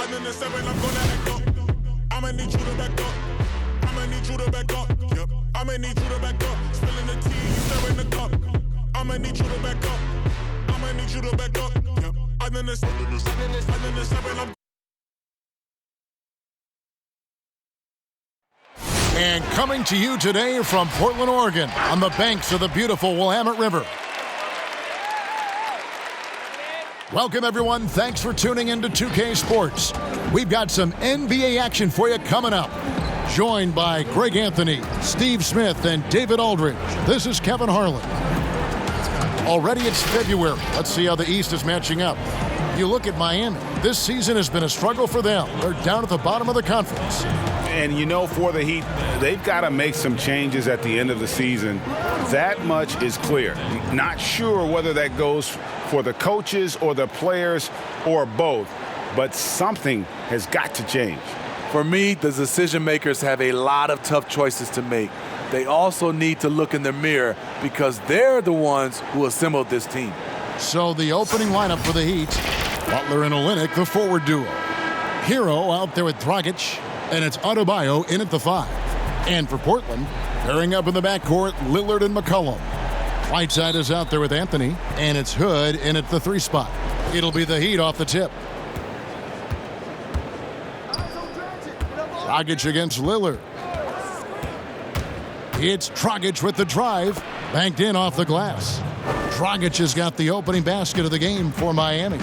In the 7, I'm gonna act up. I'ma need you to back up. I'ma need you to back up. Yep. I'ma need you to back up. Spilling the tea, stirring the cup. I'ma need you to back up. I'ma need you to back up. Yep. I'm in the 7, I'm. And coming to you today from Portland, Oregon, on the banks of the beautiful Willamette River. Welcome, everyone. Thanks for tuning into 2K Sports. We've got some NBA action for you coming up. Joined by Greg Anthony, Steve Smith, and David Aldridge. This is Kevin Harlan. Already it's February. Let's see how the East is matching up. You look at Miami. This season has been a struggle for them. They're down at the bottom of the conference. And, you know, for the Heat, they've got to make some changes at the end of the season. That much is clear. Not sure whether that goes for the coaches or the players or both, but something has got to change. For me, the decision makers have a lot of tough choices to make. They also need to look in the mirror because they're the ones who assembled this team. So the opening lineup for the Heat, Butler and Olynyk, the forward duo. Hero out there with Dragic, and it's Adebayo in at the 5. And for Portland, pairing up in the backcourt, Lillard and McCollum. Whiteside is out there with Anthony, and it's Hood in at the 3 spot. It'll be the Heat off the tip. Dragic against Lillard. It's Dragic with the drive, banked in off the glass. Dragic has got the opening basket of the game for Miami.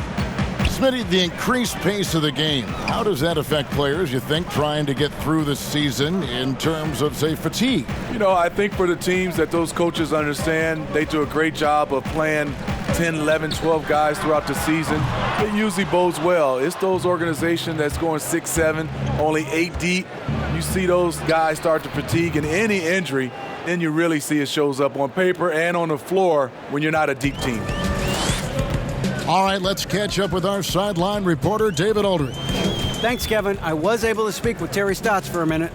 Smitty, the increased pace of the game, how does that affect players, you think, trying to get through the season in terms of, say, fatigue? You know, I think for the teams that those coaches understand, they do a great job of playing 10, 11, 12 guys throughout the season. It usually bodes well. It's those organizations that's going 6, 7, only 8 deep. You see those guys start to fatigue, and any injury, then you really see it shows up on paper and on the floor when you're not a deep team. All right, let's catch up with our sideline reporter, David Aldridge. Thanks, Kevin. I was able to speak with Terry Stotts for a minute.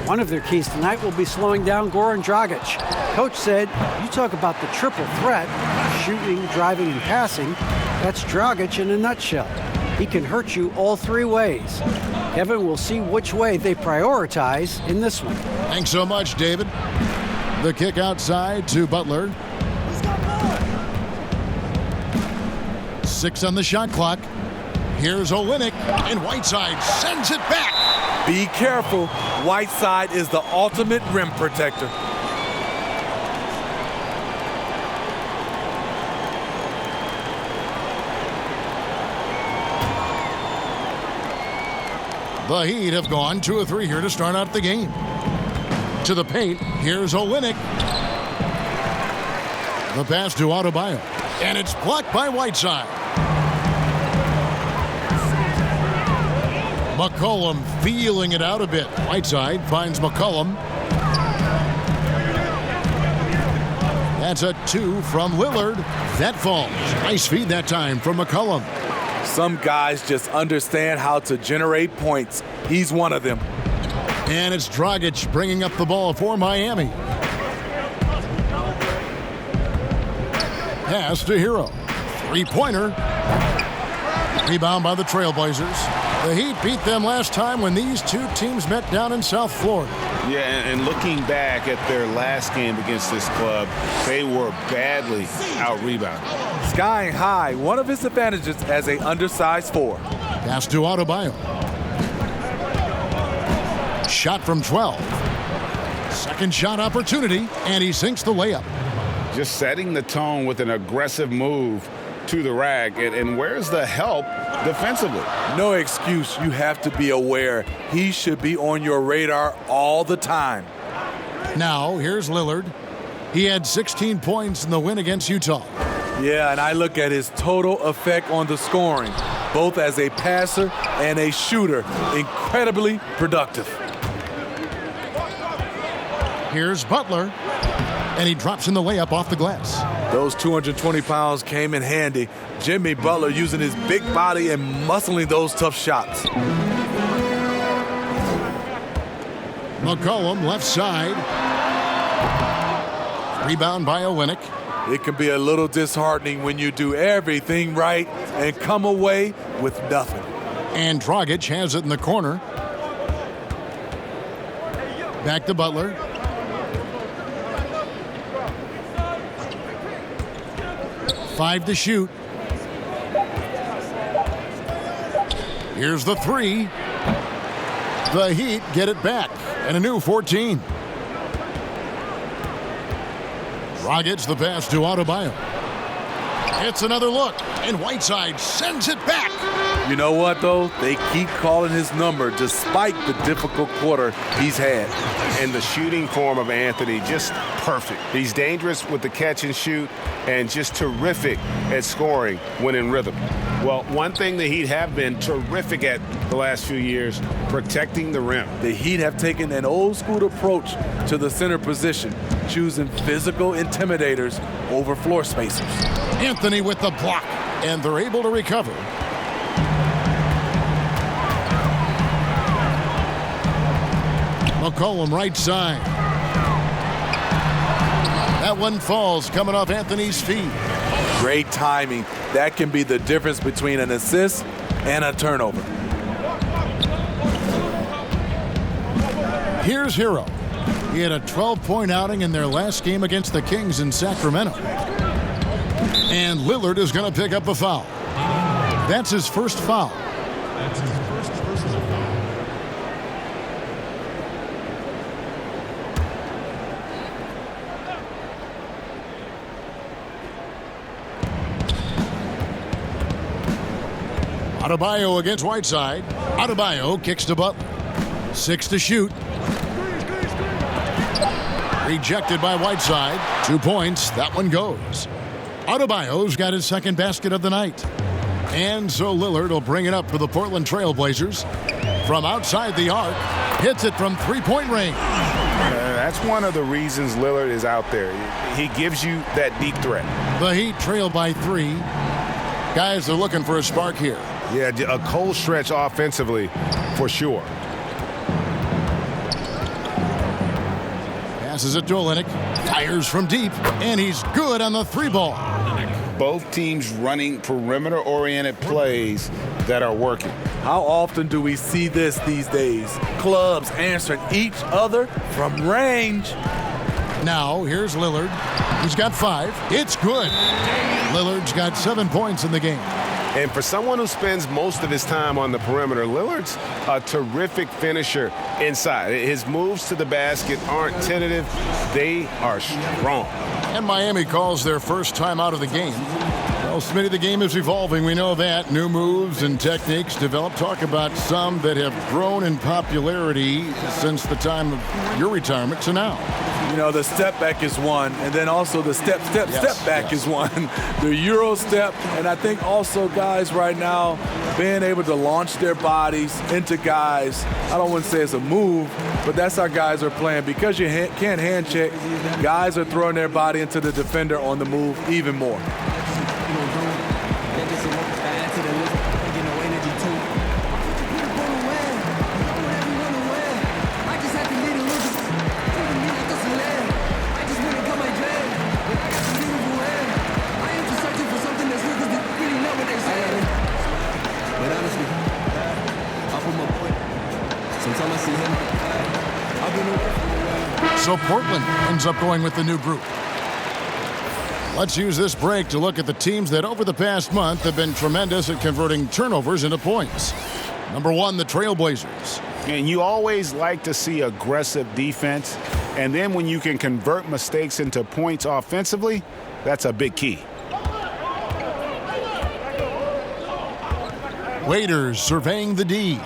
One of their keys tonight will be slowing down Goran Dragic. Coach said, you talk about the triple threat, shooting, driving, and passing. That's Dragic in a nutshell. He can hurt you all 3 ways. Kevin will see which way they prioritize in this one. Thanks so much, David. The kick outside to Butler. 6 on the shot clock. Here's Olynyk, and Whiteside sends it back. Be careful. Whiteside is the ultimate rim protector. The Heat have gone 2 of 3 here to start out the game. To the paint, here's Olynyk. The pass to Adebayo, and it's blocked by Whiteside. McCollum feeling it out a bit. Whiteside finds McCollum. That's a 2 from Lillard. That falls. Nice feed that time from McCollum. Some guys just understand how to generate points. He's one of them. And it's Dragic bringing up the ball for Miami. Pass to Hero. 3-pointer. Rebound by the Trailblazers. The Heat beat them last time when these 2 teams met down in South Florida. Yeah, and looking back at their last game against this club, they were badly out-rebounded. Skying high, one of his advantages as an undersized 4. Pass to Adebayo. Shot from 12. Second shot opportunity, and he sinks the layup. Just setting the tone with an aggressive move to the rack. And where's the help defensively? No excuse. You have to be aware. He should be on your radar all the time. Now, here's Lillard. He had 16 points in the win against Utah. Yeah, and I look at his total effect on the scoring, both as a passer and a shooter. Incredibly productive. Here's Butler, and he drops in the layup off the glass. Those 220 pounds came in handy. Jimmy Butler using his big body and muscling those tough shots. McCollum, left side. Rebound by Olynyk. It can be a little disheartening when you do everything right and come away with nothing. And Dragic has it in the corner. Back to Butler. Five to shoot. Here's the three. The Heat get it back, and a new 14. Dragic the pass to Adebayo. It's another look, and Whiteside sends it back. You know what, though? They keep calling his number despite the difficult quarter he's had. And the shooting form of Anthony, just perfect. He's dangerous with the catch and shoot and just terrific at scoring when in rhythm. Well, one thing the Heat have been terrific at the last few years, protecting the rim. The Heat have taken an old-school approach to the center position, choosing physical intimidators over floor spacers. Anthony with the block, and they're able to recover. McCollum right side. That one falls coming off Anthony's feet. Great timing. That can be the difference between an assist and a turnover. Here's Hero. He had a 12-point outing in their last game against the Kings in Sacramento. And Lillard is going to pick up a foul. That's his first foul. Adebayo against Whiteside. Adebayo kicks to Butler. 6 to shoot. Rejected by Whiteside. 2 points. That one goes. Adebayo's got his second basket of the night. And so Lillard will bring it up for the Portland Trail Blazers. From outside the arc. Hits it from three-point range. That's one of the reasons Lillard is out there. He gives you that deep threat. The Heat trail by 3. Guys are looking for a spark here. Yeah, a cold stretch offensively for sure. Passes it to Olynyk. Fires from deep. And he's good on the 3-ball. Both teams running perimeter-oriented plays that are working. How often do we see this these days? Clubs answering each other from range. Now, here's Lillard. He's got 5. It's good. Lillard's got 7 points in the game. And for someone who spends most of his time on the perimeter, Lillard's a terrific finisher inside. His moves to the basket aren't tentative. They are strong. And Miami calls their first time out of the game. Well, Smitty, the game is evolving. We know that. New moves and techniques developed. Talk about some that have grown in popularity since the time of your retirement to now. You know, the step back is one, and then also the step back is one. The Euro step, and I think also guys right now being able to launch their bodies into guys. I don't want to say it's a move, but that's how guys are playing. Because you can't hand check, guys are throwing their body into the defender on the move even more. So Portland ends up going with the new group. Let's use this break to look at the teams that over the past month have been tremendous at converting turnovers into points. Number 1, the Trailblazers. And you always like to see aggressive defense. And then when you can convert mistakes into points offensively, that's a big key. Waiters surveying the D.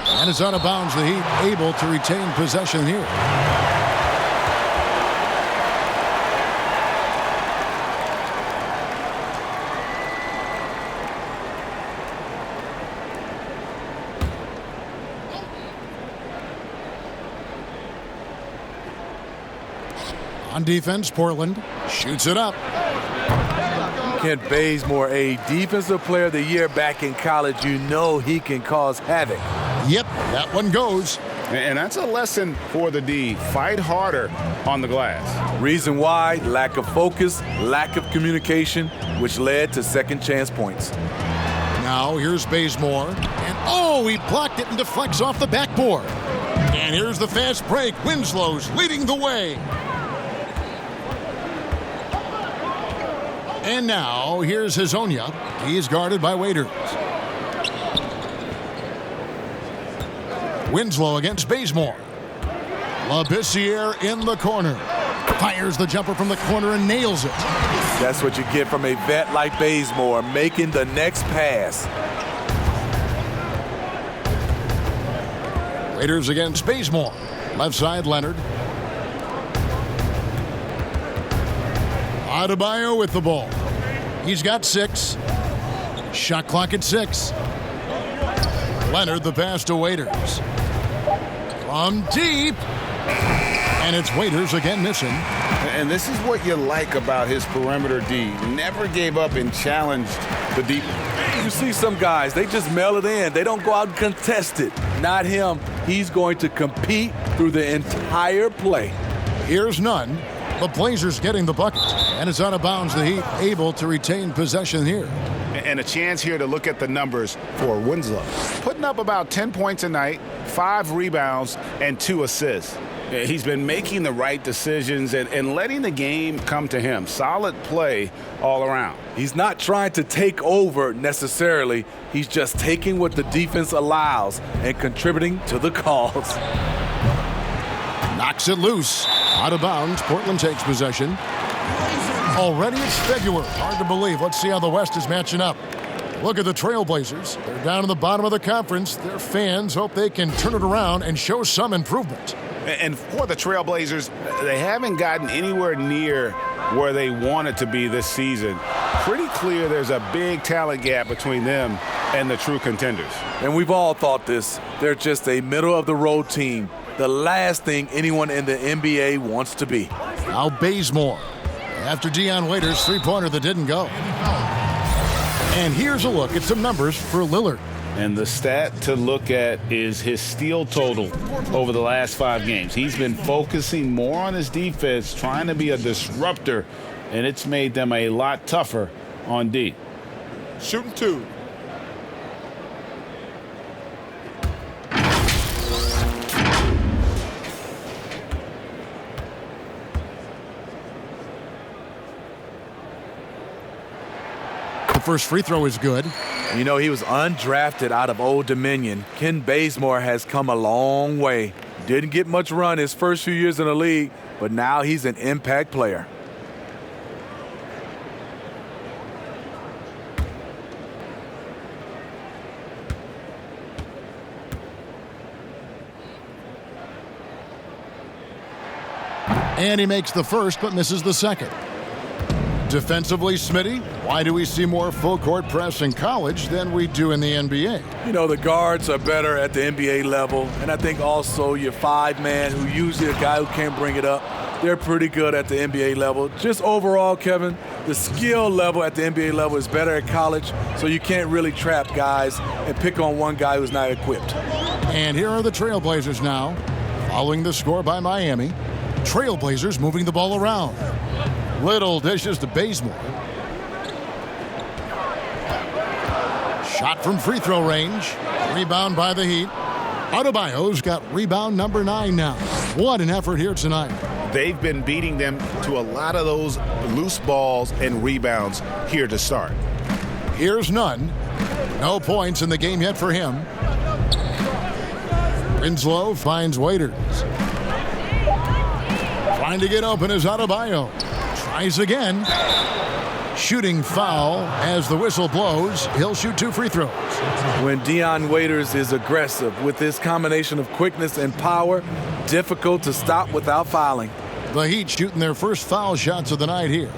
And it's out of bounds. The Heat able to retain possession here. On defense, Portland shoots it up. Kent Bazemore, a defensive player of the year back in college. You know he can cause havoc. Yep, that one goes. And that's a lesson for the D. Fight harder on the glass. Reason why? Lack of focus, lack of communication, which led to second chance points. Now here's Bazemore. And oh, he blocked it and deflects off the backboard. And here's the fast break. Winslow's leading the way. And now here's Hezonja. He's guarded by Waiters. Winslow against Bazemore. Labissiere in the corner. Fires the jumper from the corner and nails it. That's what you get from a vet like Bazemore, making the next pass. Waiters against Bazemore. Left side, Leonard. Adebayo with the ball. He's got 6. Shot clock at 6. Leonard the pass to Waiters. From deep. And it's Waiters again missing. And this is what you like about his perimeter D. Never gave up and challenged the deep. You see some guys, they just mail it in. They don't go out and contest it. Not him. He's going to compete through the entire play. Here's none. The Blazers getting the bucket. And it's out of bounds. The Heat able to retain possession here. And a chance here to look at the numbers for Winslow. Putting up about 10 points a night, 5 rebounds, and 2 assists. He's been making the right decisions and letting the game come to him. Solid play all around. He's not trying to take over necessarily. He's just taking what the defense allows and contributing to the cause. Knocks it loose. Out of bounds. Portland takes possession. Already it's February. Hard to believe. Let's see how the West is matching up. Look at the Trailblazers. They're down in the bottom of the conference. Their fans hope they can turn it around and show some improvement. And for the Trailblazers, they haven't gotten anywhere near where they wanted to be this season. Pretty clear there's a big talent gap between them and the true contenders. And we've all thought this. They're just a middle-of-the-road team. The last thing anyone in the NBA wants to be. Now Bazemore. After Dion Waiters' three-pointer that didn't go. And here's a look at some numbers for Lillard. And the stat to look at is his steal total over the last 5 games. He's been focusing more on his defense, trying to be a disruptor, and it's made them a lot tougher on D. Shooting 2. The first free throw is good. You know, he was undrafted out of Old Dominion. Ken Bazemore has come a long way. Didn't get much run his first few years in the league, but now he's an impact player. And he makes the first but misses the second. Defensively, Smitty, why do we see more full-court press in college than we do in the NBA? You know, the guards are better at the NBA level, and I think also your 5-man, who usually a guy who can't bring it up, they're pretty good at the NBA level. Just overall, Kevin, the skill level at the NBA level is better at college, so you can't really trap guys and pick on one guy who's not equipped. And here are the Trailblazers now, following the score by Miami. Trailblazers moving the ball around. Little dishes to Bazemore. Shot from free throw range. Rebound by the Heat. Adebayo's got rebound number 9 now. What an effort here tonight. They've been beating them to a lot of those loose balls and rebounds here to start. Here's none. No points in the game yet for him. Winslow finds Waiters. Trying to get open is Adebayo. Tries again. Shooting foul as the whistle blows. He'll shoot 2 free throws. When Dion Waiters is aggressive with his combination of quickness and power, difficult to stop without fouling. The Heat shooting their first foul shots of the night here.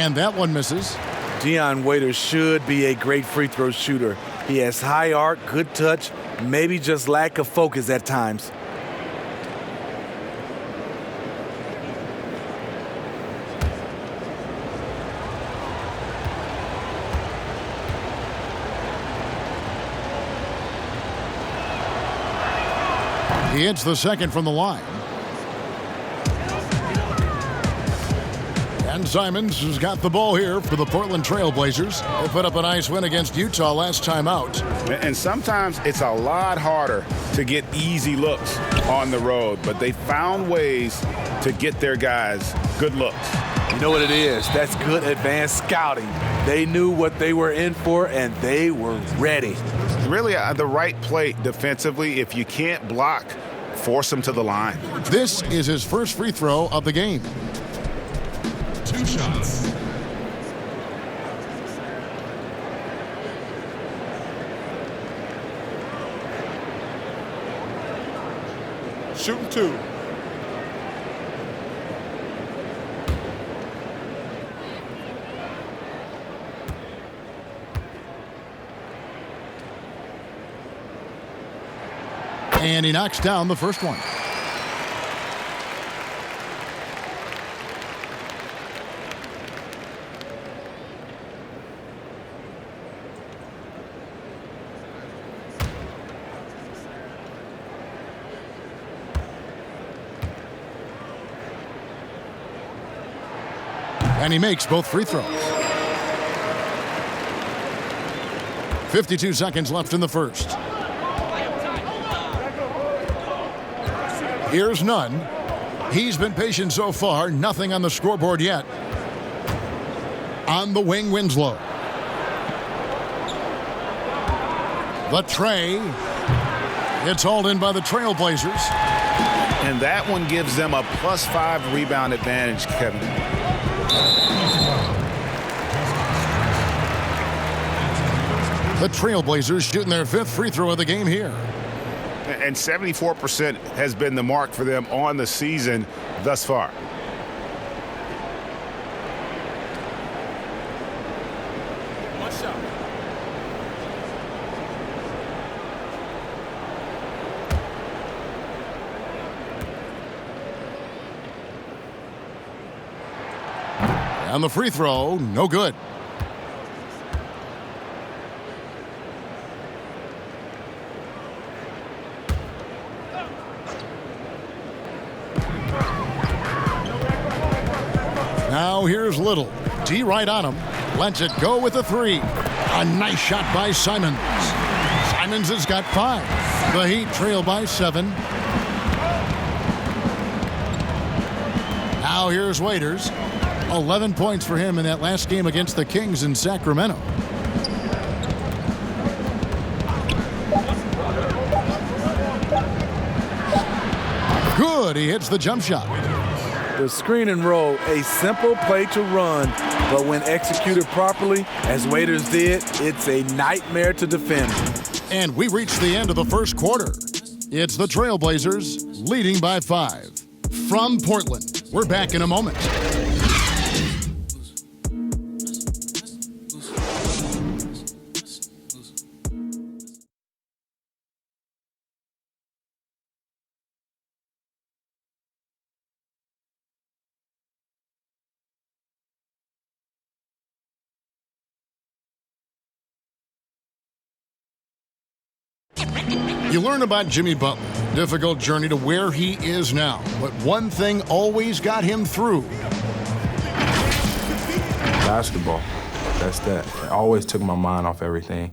And that one misses. Dion Waiters should be a great free throw shooter. He has high arc, good touch, maybe just lack of focus at times. He hits the second from the line. And Simons has got the ball here for the Portland Trail Blazers. They put up a nice win against Utah last time out. And sometimes it's a lot harder to get easy looks on the road, but they found ways to get their guys good looks. You know what it is? That's good advanced scouting. They knew what they were in for, and they were ready. Really the right play defensively. If you can't block, force them to the line. This is his first free throw of the game. 2 shots. Shooting 2. And he knocks down the first one. And he makes both free throws. 52 seconds left in the first. Here's none. He's been patient so far. Nothing on the scoreboard yet. On the wing, Winslow. The tray. It's hauled in by the Trailblazers. And that one gives them a +5 rebound advantage, Kevin. The Trailblazers shooting their 5th free throw of the game here. And 74% has been the mark for them on the season thus far. And the free throw, no good. Now here's Little. D right on him. Lets it go with a 3. A nice shot by Simons. Simons has got 5. The Heat trail by 7. Now here's Waiters. 11 points for him in that last game against the Kings in Sacramento. Good, he hits the jump shot. The screen and roll, a simple play to run, but when executed properly, as Waiters did, it's a nightmare to defend. And we reach the end of the first quarter. It's the Trailblazers leading by 5. From Portland, we're back in a moment. You learn about Jimmy Butler, difficult journey to where he is now. But one thing always got him through. Basketball, that's that. It always took my mind off everything.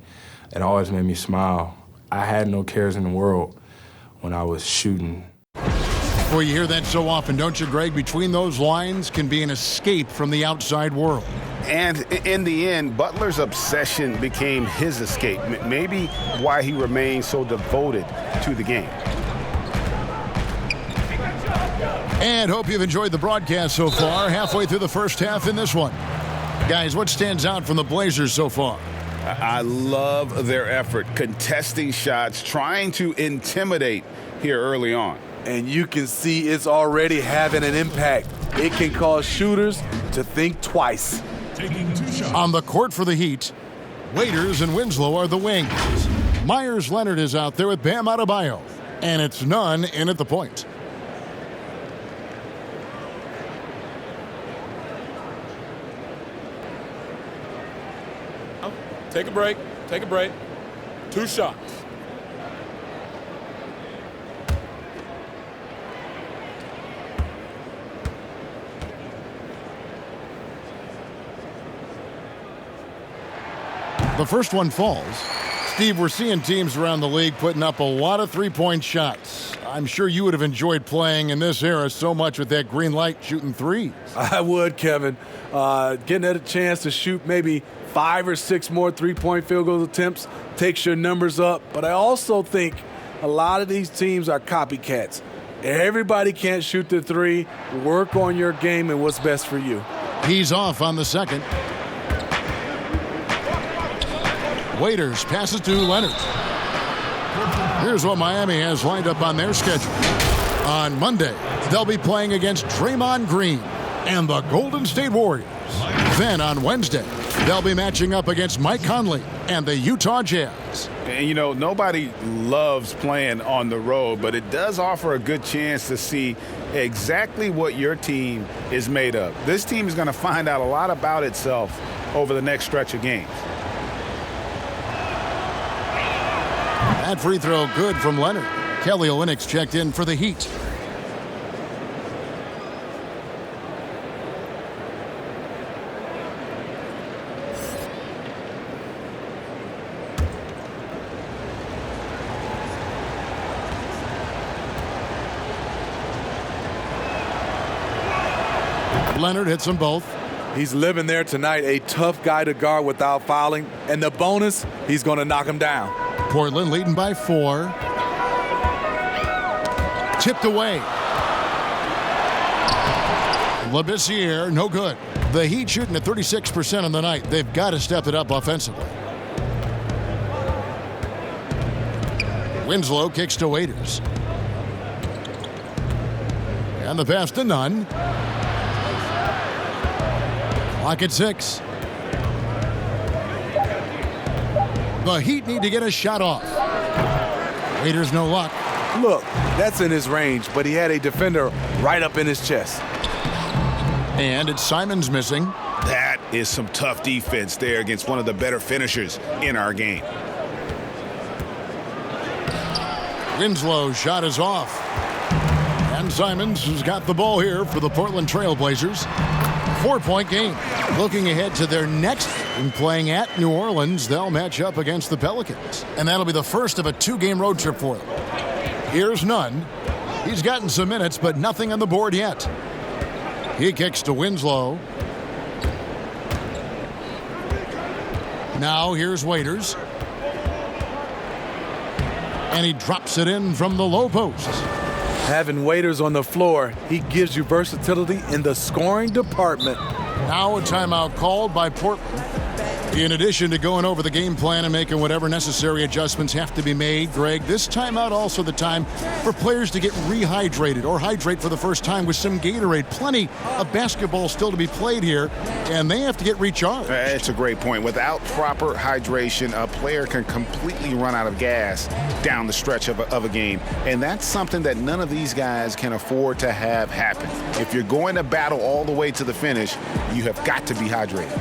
It always made me smile. I had no cares in the world when I was shooting. Well, you hear that so often, don't you, Greg? Between those lines can be an escape from the outside world. And in the end, Butler's obsession became his escape. Maybe why he remained so devoted to the game. And hope you've enjoyed the broadcast so far. Halfway through the first half in this one. Guys, what stands out from the Blazers so far? I love their effort, contesting shots, trying to intimidate here early on. And you can see it's already having an impact. It can cause shooters to think twice. Taking 2 shots. On the court for the Heat, Waiters and Winslow are the wings. Myers Leonard is out there with Bam Adebayo. And it's none in at the point. Take a break. Take a break. 2 shots. The first one falls. Steve, we're seeing teams around the league putting up a lot of three-point shots. I'm sure you would have enjoyed playing in this era so much with that green light shooting threes. I would, Kevin. Getting a chance to shoot maybe 5 or 6 more three-point field goal attempts takes your numbers up. But I also think a lot of these teams are copycats. Everybody can't shoot the three. Work on your game and what's best for you. He's off on the second. Waiters passes to Leonard. Here's what Miami has lined up on their schedule. On Monday, they'll be playing against Draymond Green and the Golden State Warriors. Then on Wednesday, they'll be matching up against Mike Conley and the Utah Jazz. And, you know, nobody loves playing on the road, but it does offer a good chance to see exactly what your team is made of. This team is going to find out a lot about itself over the next stretch of games. That free throw good from Leonard. Kelly Olynyk's checked in for the Heat. Leonard hits them both. He's living there tonight, a tough guy to guard without fouling. And the bonus, he's going to knock him down. Portland leading by 4. Tipped away. Labissiere, no good. The Heat shooting at 36% on the night. They've got to step it up offensively. Winslow kicks to Waiters. And the pass to Nunn. Clock at 6. The Heat need to get a shot off. Waiters no luck. Look, that's in his range, but he had a defender right up in his chest. And it's Simons missing. That is some tough defense there against one of the better finishers in our game. Winslow's shot is off. And Simons has got the ball here for the Portland Trail Blazers. 4-point game. Looking ahead to their next game, playing at New Orleans, they'll match up against the Pelicans. And that'll be the first of a 2-game road trip for them. Here's Nunn. He's gotten some minutes, but nothing on the board yet. He kicks to Winslow. Now here's Waiters. And he drops it in from the low post. Having Waiters on the floor, he gives you versatility in the scoring department. Now a timeout called by Portland. In addition to going over the game plan and making whatever necessary adjustments have to be made, Greg, this timeout also the time for players to get rehydrated or hydrate for the first time with some Gatorade. Plenty of basketball still to be played here, and they have to get recharged. It's a great point. Without proper hydration, a player can completely run out of gas down the stretch of a game, and that's something that none of these guys can afford to have happen. If you're going to battle all the way to the finish, you have got to be hydrated.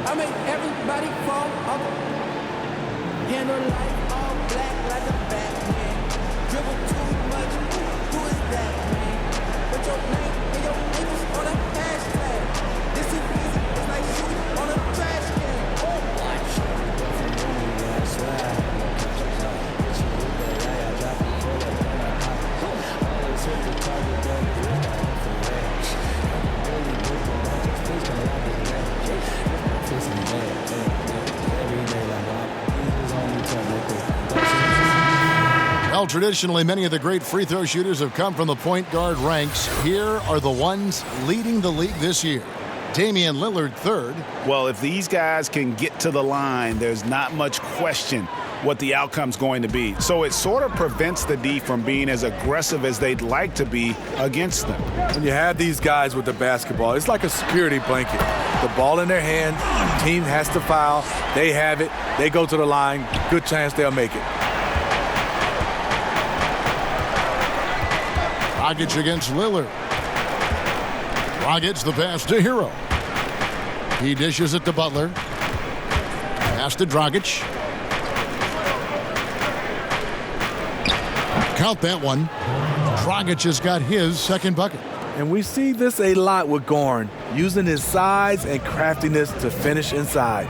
I make everybody fall off. Handle life all black like a Batman. Dribble too much, who is that man? Put your name and your niggas on a hashtag. This is easy, it's like shooting on a trash can. Watch. Well, traditionally, many of the great free throw shooters have come from the point guard ranks. Here are the ones leading the league this year. Damian Lillard, third. Well, if these guys can get to the line, there's not much question what the outcome's going to be. So it sort of prevents the D from being as aggressive as they'd like to be against them. When you have these guys with the basketball, it's like a security blanket. The ball in their hand, team has to foul, they have it, they go to the line, good chance they'll make it. Dragic against Lillard. Dragic the pass to Hero. He dishes it to Butler. Pass to Dragic. Count that one. Dragic has got his second bucket. And we see this a lot with Goran, using his size and craftiness to finish inside.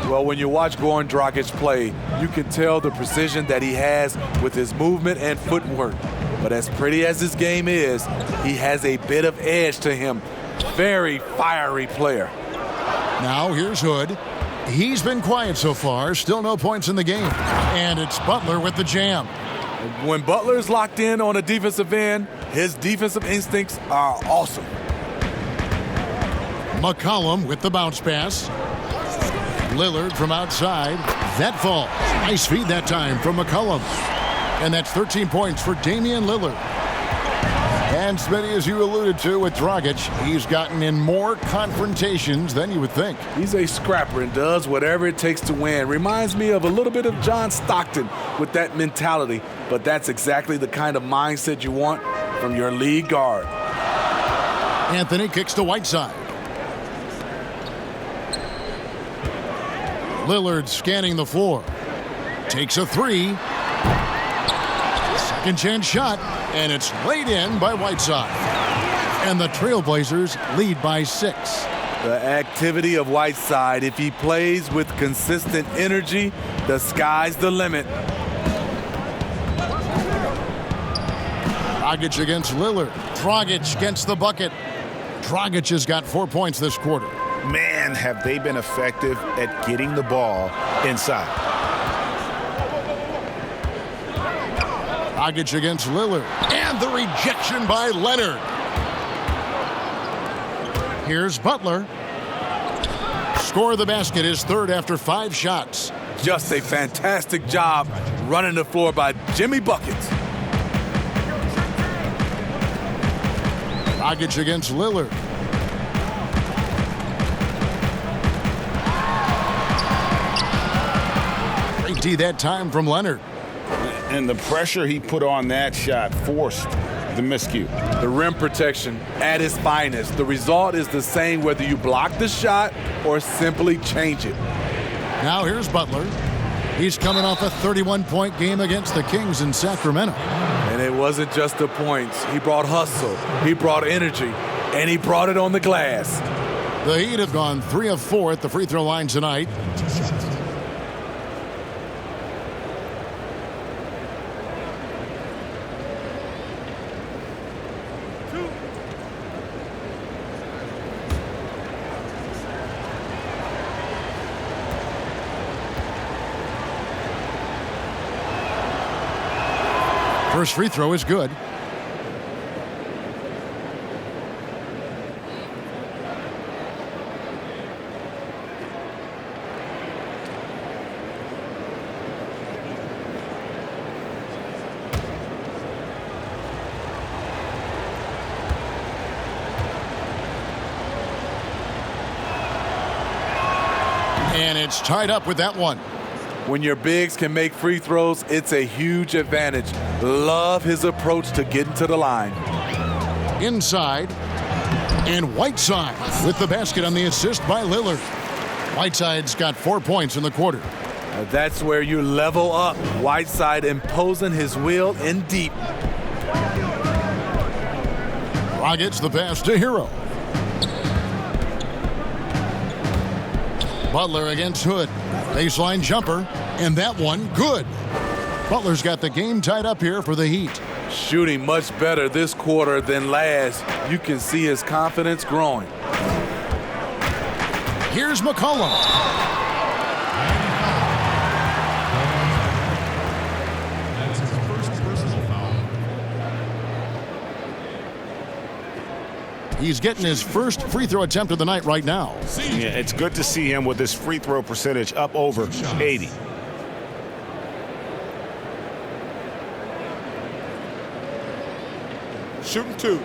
Well, when you watch Goran Dragic play, you can tell the precision that he has with his movement and footwork. But as pretty as his game is, he has a bit of edge to him. Very fiery player. Now here's Hood. He's been quiet so far. Still no points in the game. And it's Butler with the jam. When Butler is locked in on a defensive end, his defensive instincts are awesome. McCollum with the bounce pass. Lillard from outside. That falls. Nice feed that time from McCollum. And that's 13 points for Damian Lillard. And Smitty, as you alluded to with Dragic, he's gotten in more confrontations than you would think. He's a scrapper and does whatever it takes to win. Reminds me of a little bit of John Stockton with that mentality, but that's exactly the kind of mindset you want from your lead guard. Anthony kicks to Whiteside. Lillard scanning the floor. Takes a three. Second chance shot, and it's laid in by Whiteside. And the Trailblazers lead by 6. The activity of Whiteside, if he plays with consistent energy, the sky's the limit. Dragic against Lillard. Dragic gets the bucket. Dragic has got 4 points this quarter. Man, have they been effective at getting the ball inside. Dragic against Lillard. And the rejection by Leonard. Here's Butler. Score the basket, his third after 5 shots. Just a fantastic job running the floor by Jimmy Buckets. Dragic against Lillard. Great D that time from Leonard. And the pressure he put on that shot forced the miscue. The rim protection at its finest. The result is the same whether you block the shot or simply change it. Now here's Butler. He's coming off a 31-point game against the Kings in Sacramento. And it wasn't just the points. He brought hustle, he brought energy, and he brought it on the glass. The Heat have gone 3 of 4 at the free throw line tonight. First free throw is good. And it's tied up with that one. When your bigs can make free throws, it's a huge advantage. Love his approach to getting to the line. Inside, and Whiteside with the basket on the assist by Lillard. Whiteside's got 4 points in the quarter. That's where you level up. Whiteside imposing his will in deep. Dragic the pass to Hero. Butler against Hood. Baseline jumper, and that one good. Butler's got the game tied up here for the Heat. Shooting much better this quarter than last. You can see his confidence growing. Here's McCollum. That's his first personal foul. He's getting his first free throw attempt of the night right now. Yeah, it's good to see him with his free throw percentage up over 80. shooting 2.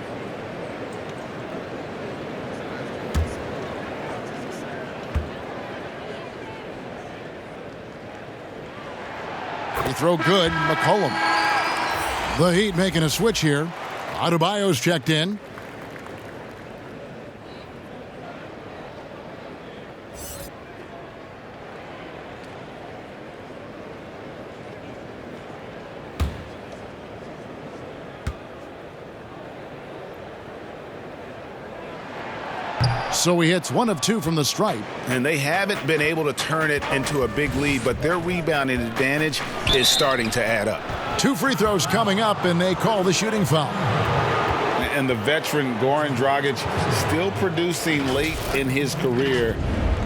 Free throw good, McCollum. The Heat making a switch here. Adebayo's checked in. So he hits 1 of 2 from the stripe. And they haven't been able to turn it into a big lead, but their rebounding advantage is starting to add up. 2 free throws coming up, and they call the shooting foul. And the veteran Goran Dragic still producing late in his career.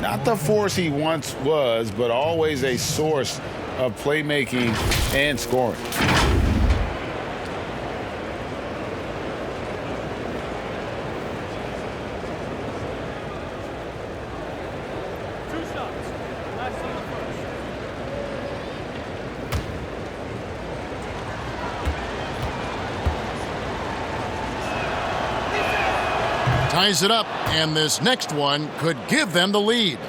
Not the force he once was, but always a source of playmaking and scoring. Ties it up, and this next one could give them the lead.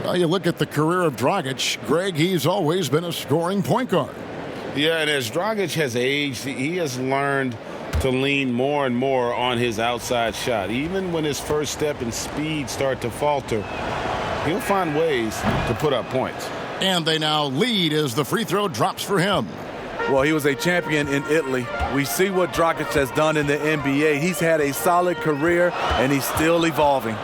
Well, you look at the career of Dragic, Greg, he's always been a scoring point guard. Yeah, and as Dragic has aged, he has learned to lean more and more on his outside shot. Even when his first step and speed start to falter, he'll find ways to put up points. And they now lead as the free throw drops for him. Well, he was a champion in Italy. We see what Dragic has done in the NBA. He's had a solid career, and he's still evolving.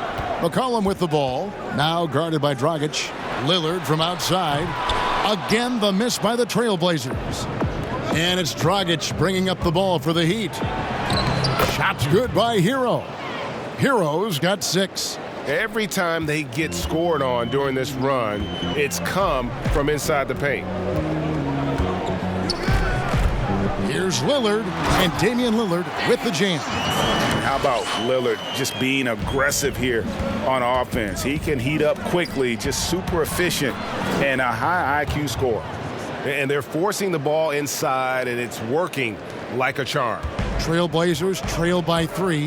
McCollum with the ball, now guarded by Dragic. Lillard from outside. Again, the miss by the Trailblazers. And it's Dragic bringing up the ball for the Heat. Shot's good by Hero. Hero's got 6. Every time they get scored on during this run, it's come from inside the paint. Here's Lillard, and Damian Lillard with the jam. How about Lillard just being aggressive here on offense? He can heat up quickly, just super efficient, and a high IQ score. And they're forcing the ball inside, and it's working like a charm. Trailblazers trail by 3.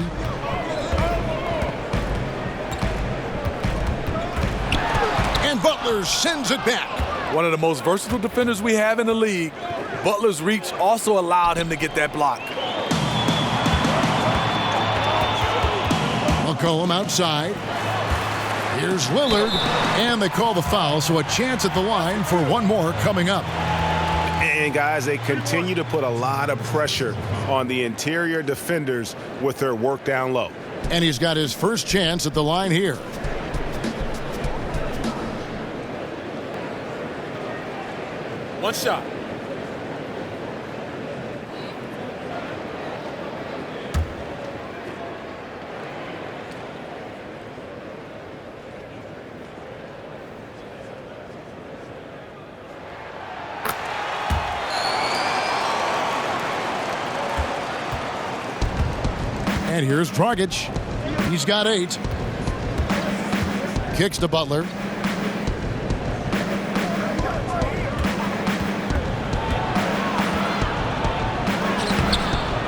And Butler sends it back. One of the most versatile defenders we have in the league. Butler's reach also allowed him to get that block. McCollum outside. Here's Lillard, and they call the foul, so a chance at the line for one more coming up. And guys, they continue to put a lot of pressure on the interior defenders with their work down low. And he's got his first chance at the line here. One shot. And here's Dragic. He's got 8. Kicks to Butler.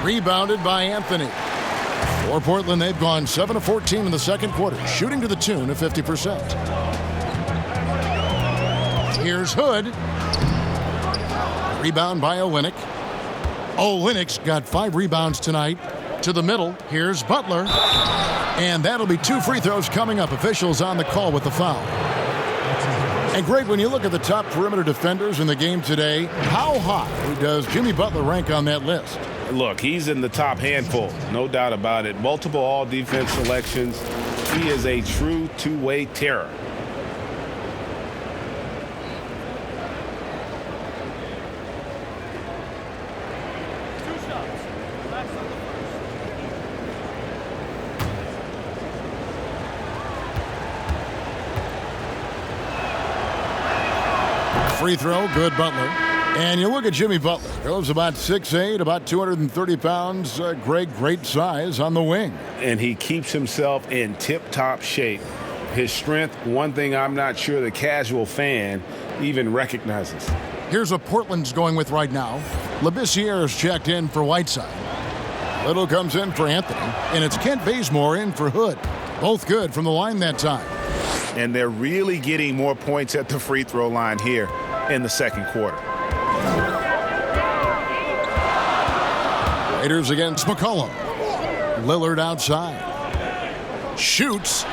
Rebounded by Anthony. For Portland, they've gone 7 of 14 in the second quarter, shooting to the tune of 50%. Here's Hood. Rebound by Olynyk. Olynyk's got 5 rebounds tonight. To the middle, here's Butler. And that'll be 2 free throws coming up. Officials on the call with the foul. And Greg, when you look at the top perimeter defenders in the game today, how high does Jimmy Butler rank on that list? Look, he's in the top handful, no doubt about it. Multiple all-defense selections. He is a true two-way terror. Free throw, good Butler. And you look at Jimmy Butler. Goes about 6'8", about 230 pounds. Great size on the wing. And he keeps himself in tip-top shape. His strength, one thing I'm not sure the casual fan even recognizes. Here's what Portland's going with right now. Labissiere is checked in for Whiteside. Little comes in for Anthony, and it's Kent Bazemore in for Hood. Both good from the line that time. And they're really getting more points at the free throw line here in the second quarter. Raiders against McCollum. Lillard outside. Shoots.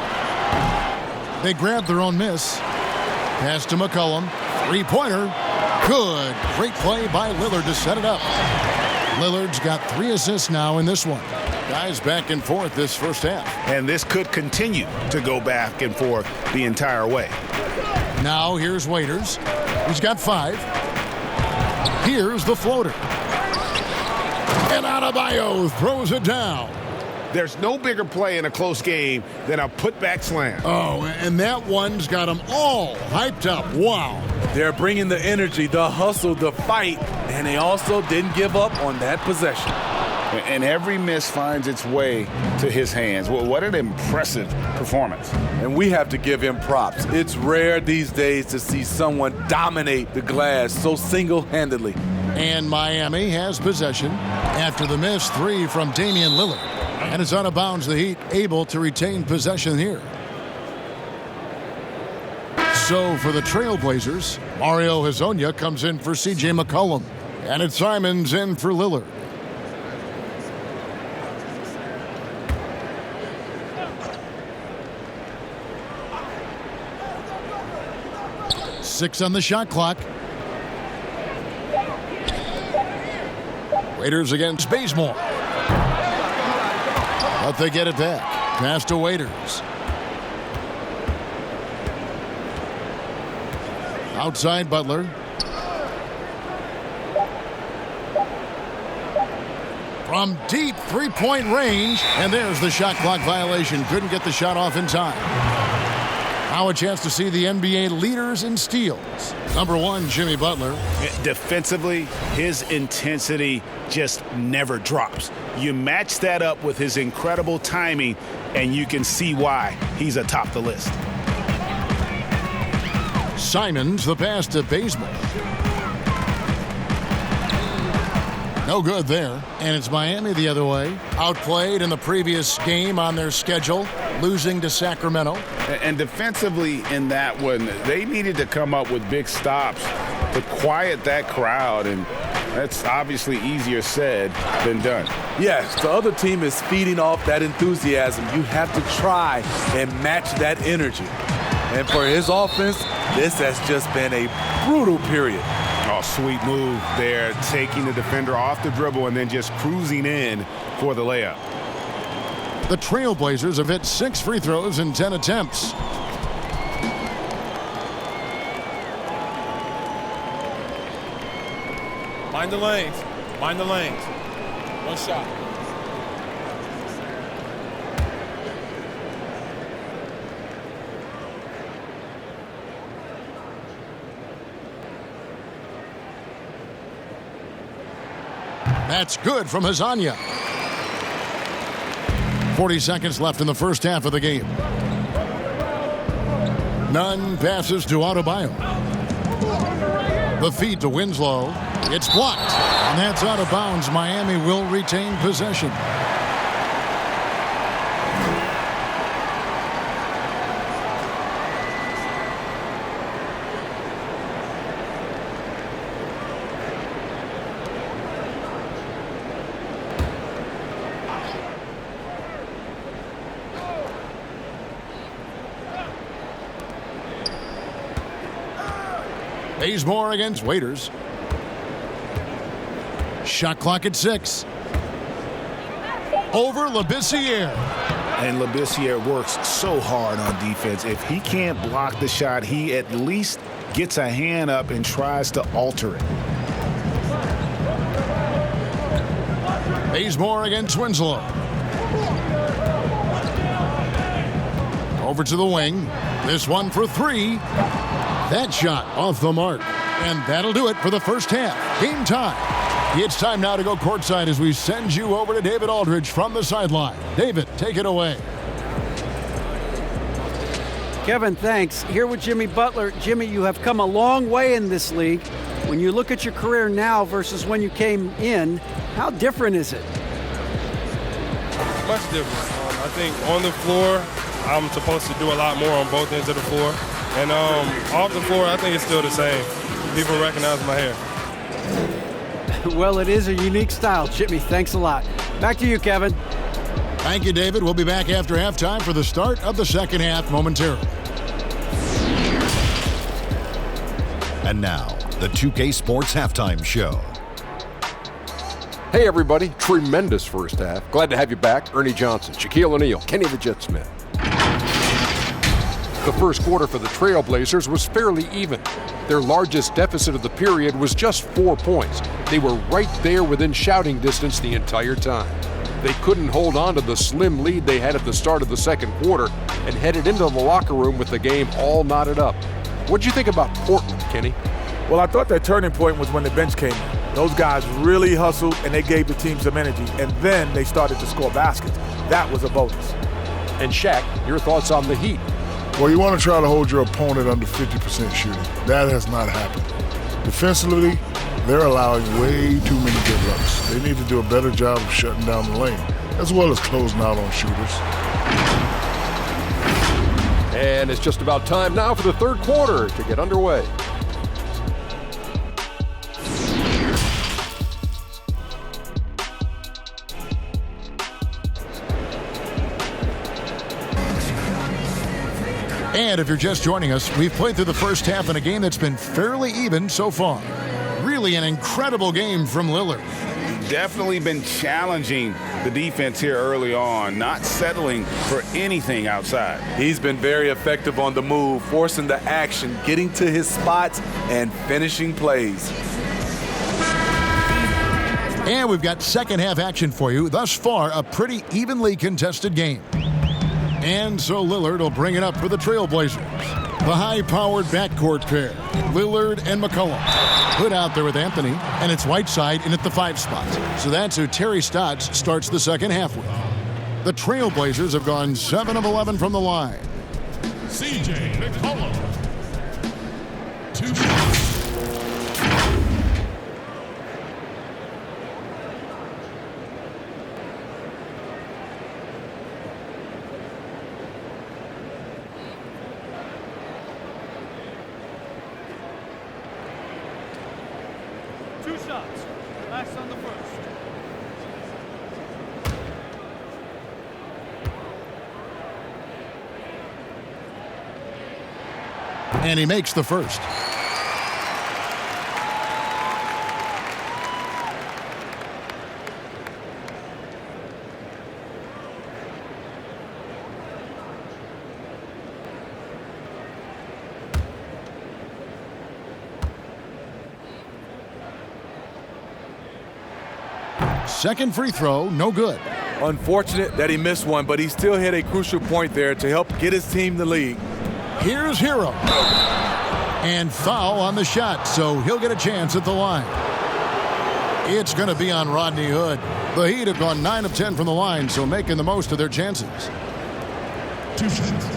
They grab their own miss. Pass to McCollum. Three-pointer. Good. Great play by Lillard to set it up. Lillard's got 3 assists now in this one. Guys back and forth this first half. And this could continue to go back and forth the entire way. Now here's Waiters. He's got 5. Here's the floater. And Adebayo throws it down. There's no bigger play in a close game than a putback slam. Oh, and that one's got them all hyped up. Wow. They're bringing the energy, the hustle, the fight, and they also didn't give up on that possession. And every miss finds its way to his hands. Well, what an impressive performance. And we have to give him props. It's rare these days to see someone dominate the glass so single-handedly. And Miami has possession after the missed 3 from Damian Lillard. And it's out of bounds. The Heat able to retain possession here. So for the Trailblazers, Mario Hezonja comes in for C.J. McCollum. And it's Simons in for Lillard. Six on the shot clock. Waiters against Bazemore. But they get it back. Pass to Waiters. Outside Butler. From deep three-point range. And there's the shot clock violation. Couldn't get the shot off in time. Now a chance to see the NBA leaders in steals. Number 1, Jimmy Butler. Defensively, his intensity just never drops. You match that up with his incredible timing, and you can see why he's atop the list. Simons, the pass to Bazemore. No good there. And it's Miami the other way. Outplayed in the previous game on their schedule, losing to Sacramento. And defensively in that one, they needed to come up with big stops to quiet that crowd, and that's obviously easier said than done. Yes, the other team is feeding off that enthusiasm. You have to try and match that energy. And for his offense, this has just been a brutal period. Oh, sweet move there, taking the defender off the dribble and then just cruising in for the layup. The Trailblazers have hit 6 free throws in 10 attempts. Mind the lanes. Mind the lanes. One shot. That's good from Hezonja. 40 seconds left in the first half of the game. Nunn passes to Adebayo. The feed to Winslow. It's blocked. And that's out of bounds. Miami will retain possession. Bazemore against Waiters. Shot clock at 6. Over Labissiere. And Labissiere works so hard on defense. If he can't block the shot, he at least gets a hand up and tries to alter it. Bazemore against Winslow. Over to the wing. This one for 3. That shot off the mark. And that'll do it for the first half. Game time. It's time now to go courtside as we send you over to David Aldridge from the sideline. David, take it away. Kevin, thanks. Here with Jimmy Butler. Jimmy, you have come a long way in this league. When you look at your career now versus when you came in, how different is it? Much different. I think on the floor, I'm supposed to do a lot more on both ends of the floor. And off the floor, I think it's still the same. People recognize my hair. Well, it is a unique style, Jimmy. Thanks a lot. Back to you, Kevin. Thank you, David. We'll be back after halftime for the start of the second half momentarily. And now, the 2K Sports Halftime Show. Hey, everybody. Tremendous first half. Glad to have you back. Ernie Johnson, Shaquille O'Neal, Kenny the Jet Smith. The first quarter for the Trailblazers was fairly even. Their largest deficit of the period was just 4 points. They were right there within shouting distance the entire time. They couldn't hold on to the slim lead they had at the start of the second quarter and headed into the locker room with the game all knotted up. What'd you think about Portland, Kenny? Well, I thought that turning point was when the bench came in. Those guys really hustled and they gave the team some energy, and then they started to score baskets. That was a bonus. And Shaq, your thoughts on the Heat? Well, you want to try to hold your opponent under 50% shooting. That has not happened. Defensively, they're allowing way too many good looks. They need to do a better job of shutting down the lane, as well as closing out on shooters. And it's just about time now for the third quarter to get underway. And if you're just joining us, we've played through the first half in a game that's been fairly even so far. Really an incredible game from Lillard. Definitely been challenging the defense here early on, not settling for anything outside. He's been very effective on the move, forcing the action, getting to his spots, and finishing plays. And we've got second half action for you. Thus far, a pretty evenly contested game. And so Lillard will bring it up for the Trailblazers. The high-powered backcourt pair, Lillard and McCollum. Put out there with Anthony, and it's Whiteside in at the 5 spot. So that's who Terry Stotts starts the second half with. The Trailblazers have gone 7 of 11 from the line. CJ McCollum. 2 shots. Last on the first. And he makes the first. Second free throw, no good. Unfortunate that he missed one, but he still hit a crucial point there to help get his team the lead. Here's Hero. And foul on the shot, so he'll get a chance at the line. It's going to be on Rodney Hood. The Heat have gone 9 of 10 from the line, so making the most of their chances. 2 shots.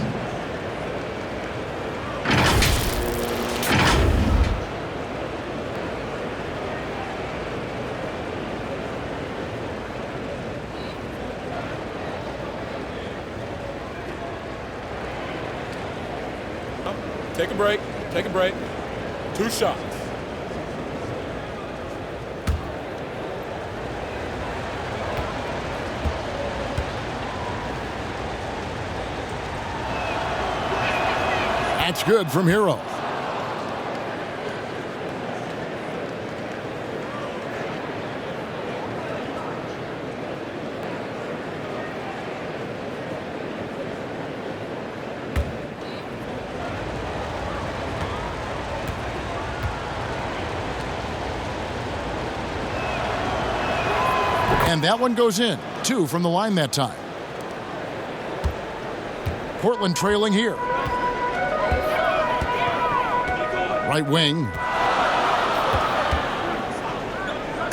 Take a break. Take a break. 2 shots. That's good from Hero. And that one goes in. 2 from the line that time. Portland trailing here. Right wing.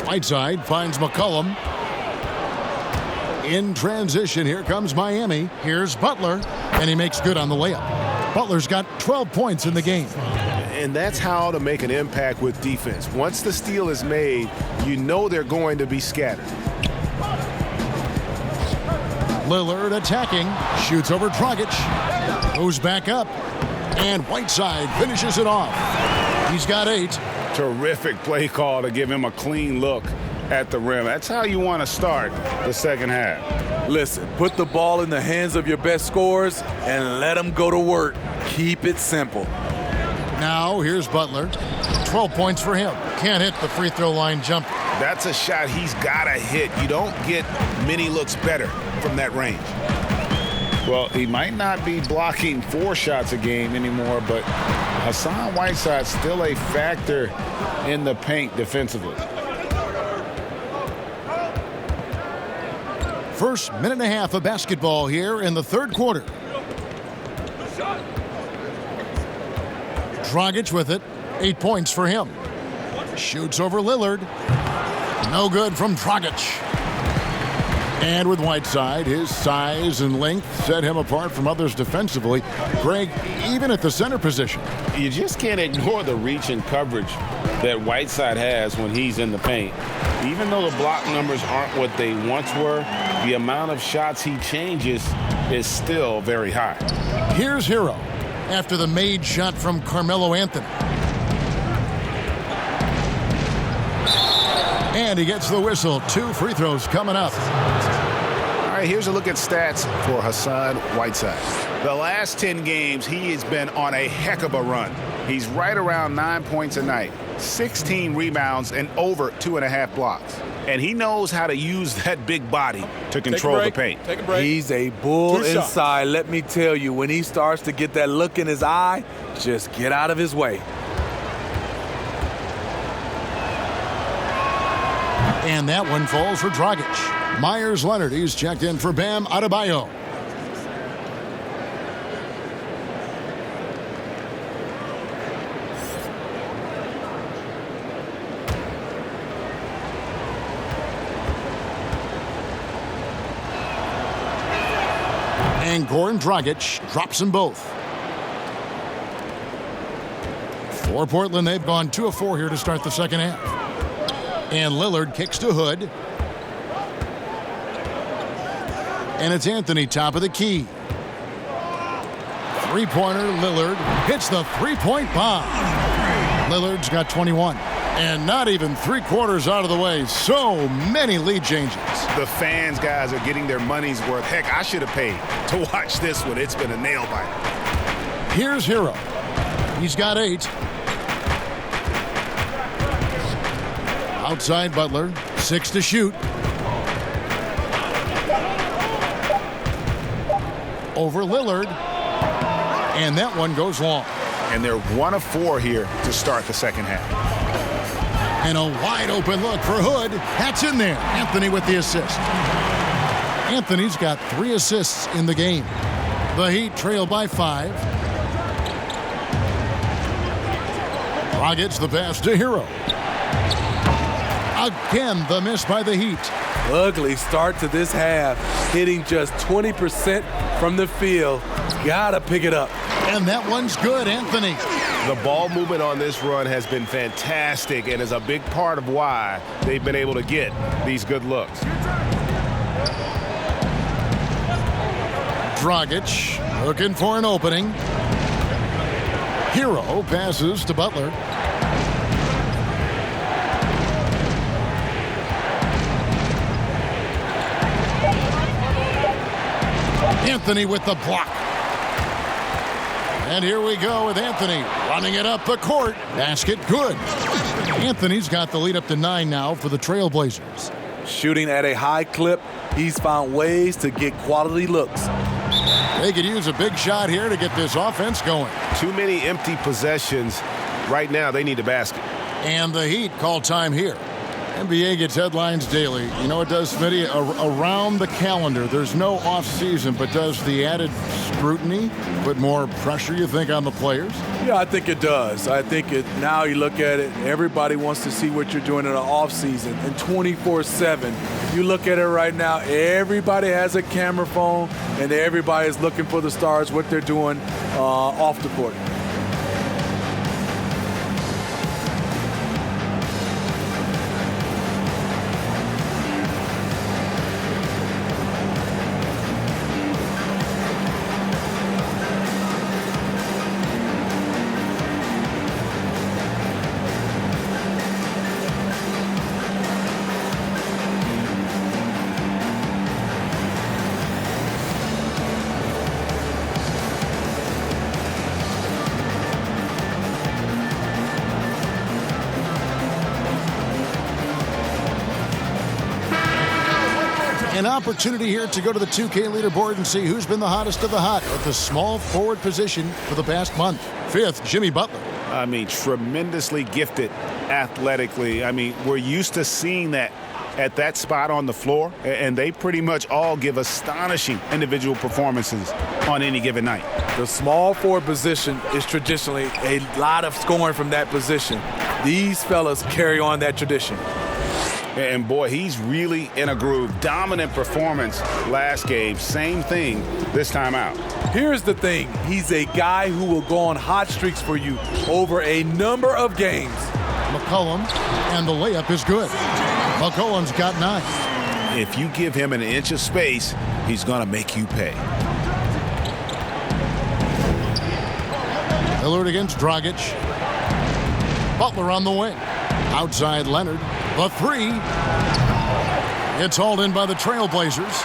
Whiteside finds McCollum. In transition, here comes Miami. Here's Butler, and he makes good on the layup. Butler's got 12 points in the game. And that's how to make an impact with defense. Once the steal is made, you know they're going to be scattered. Lillard attacking, shoots over Dragic, goes back up, and Whiteside finishes it off. He's got 8. Terrific play call to give him a clean look at the rim. That's how you want to start the second half. Listen, put the ball in the hands of your best scorers and let them go to work. Keep it simple. Now here's Butler. 12 points for him. Can't hit the free throw line jumper. That's a shot he's got to hit. You don't get many looks better from that range. Well, he might not be blocking 4 shots a game anymore, but Hassan Whiteside's still a factor in the paint defensively. First minute and a half of basketball here in the third quarter. Dragic with it. 8 points for him. Shoots over Lillard. No good from Dragic. And with Whiteside, his size and length set him apart from others defensively. Greg, even at the center position. You just can't ignore the reach and coverage that Whiteside has when he's in the paint. Even though the block numbers aren't what they once were, the amount of shots he changes is still very high. Here's Hero after the made shot from Carmelo Anthony. And he gets the whistle. 2 free throws coming up. All right, here's a look at stats for Hassan Whiteside. The last 10 games, he has been on a heck of a run. He's right around 9 points a night, 16 rebounds, and over 2.5 blocks. And he knows how to use that big body to control the paint. Take a break. He's a bull inside. Let me tell you, when he starts to get that look in his eye, just get out of his way. And that one falls for Dragic. Myers Leonard, he's checked in for Bam Adebayo. And Goran Dragic drops them both. For Portland, they've gone 2 of 4 here to start the second half. And Lillard kicks to Hood. And it's Anthony, top of the key. Three-pointer, Lillard hits the three-point bomb. Lillard's got 21. And not even 3/4 out of the way. So many lead changes. The fans, guys, are getting their money's worth. Heck, I should have paid to watch this one. It's been a nail-biter. Here's Hero. He's got 8. Outside Butler, 6 to shoot. Over Lillard. And that one goes long. And they're 1 of 4 here to start the second half. And a wide open look for Hood. That's in there. Anthony with the assist. Anthony's got 3 assists in the game. The Heat trail by 5. Dragic the pass to Hero. Again, the miss by the Heat. Ugly start to this half, hitting just 20% from the field. Gotta pick it up. And that one's good, Anthony. The ball movement on this run has been fantastic and is a big part of why they've been able to get these good looks. Dragic looking for an opening. Hero passes to Butler. Anthony with the block. And here we go with Anthony running it up the court. Basket good. Anthony's got the lead up to 9 now for the Trailblazers. Shooting at a high clip, he's found ways to get quality looks. They could use a big shot here to get this offense going. Too many empty possessions. Right now, they need a basket. And the Heat call time here. NBA gets headlines daily. You know it does, Smitty? Around the calendar. There's no off season, but does the added scrutiny put more pressure, you think, on the players? Yeah, I think it does. I think now you look at it, everybody wants to see what you're doing in the off season. And 24/7, you look at it right now, everybody has a camera phone, and everybody is looking for the stars, what they're doing off the court. An opportunity here to go to the 2K leaderboard and see who's been the hottest of the hot at the small forward position for the past month. 5th, Jimmy Butler. I mean, tremendously gifted athletically. I mean, we're used to seeing that at that spot on the floor, and they pretty much all give astonishing individual performances on any given night. The small forward position is traditionally a lot of scoring from that position. These fellas carry on that tradition. And boy, he's really in a groove. Dominant performance last game. Same thing this time out. Here's the thing. He's a guy who will go on hot streaks for you over a number of games. McCollum, and the layup is good. McCollum's got 9. If you give him an inch of space, he's going to make you pay. Lillard against Dragic. Butler on the wing. Outside Leonard. The 3. It's hauled in by the Trailblazers.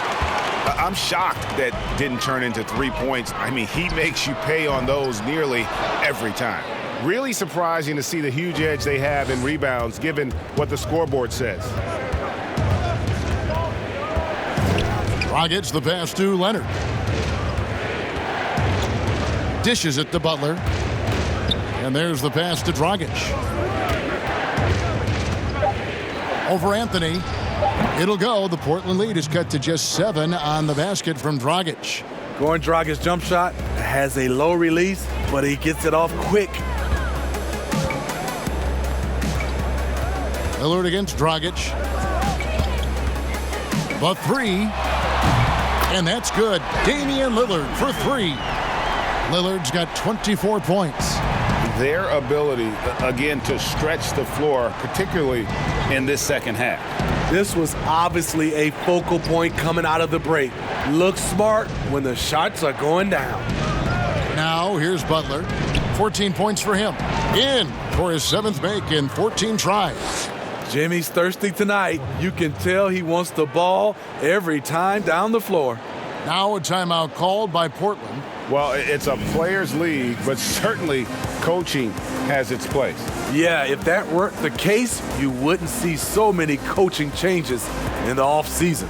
I'm shocked that didn't turn into 3 points. I mean, he makes you pay on those nearly every time. Really surprising to see the huge edge they have in rebounds, given what the scoreboard says. Dragic, the pass to Leonard. Dishes it to Butler. And there's the pass to Dragic. Over Anthony. It'll go. The Portland lead is cut to just 7 on the basket from Dragic. Goran Dragic's jump shot has a low release, but he gets it off quick. Lillard against Dragic. The 3. And that's good. Damian Lillard for 3. Lillard's got 24 points. Their ability, again, to stretch the floor, particularly in this second half. This was obviously a focal point coming out of the break. Look smart when the shots are going down. Now here's Butler. 14 points for him. In for his 7th make in 14 tries. Jimmy's thirsty tonight. You can tell he wants the ball every time down the floor. Now a timeout called by Portland. Well, it's a players' league, but certainly coaching has its place. Yeah, if that weren't the case, you wouldn't see so many coaching changes in the offseason.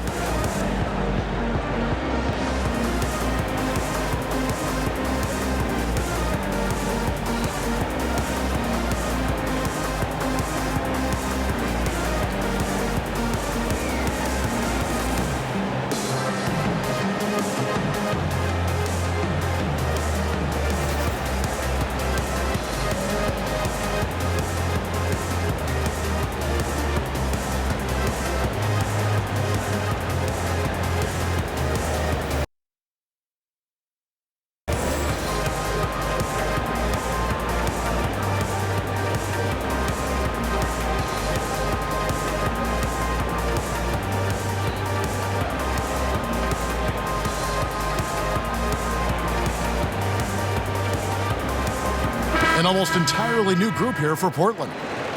An almost entirely new group here for Portland.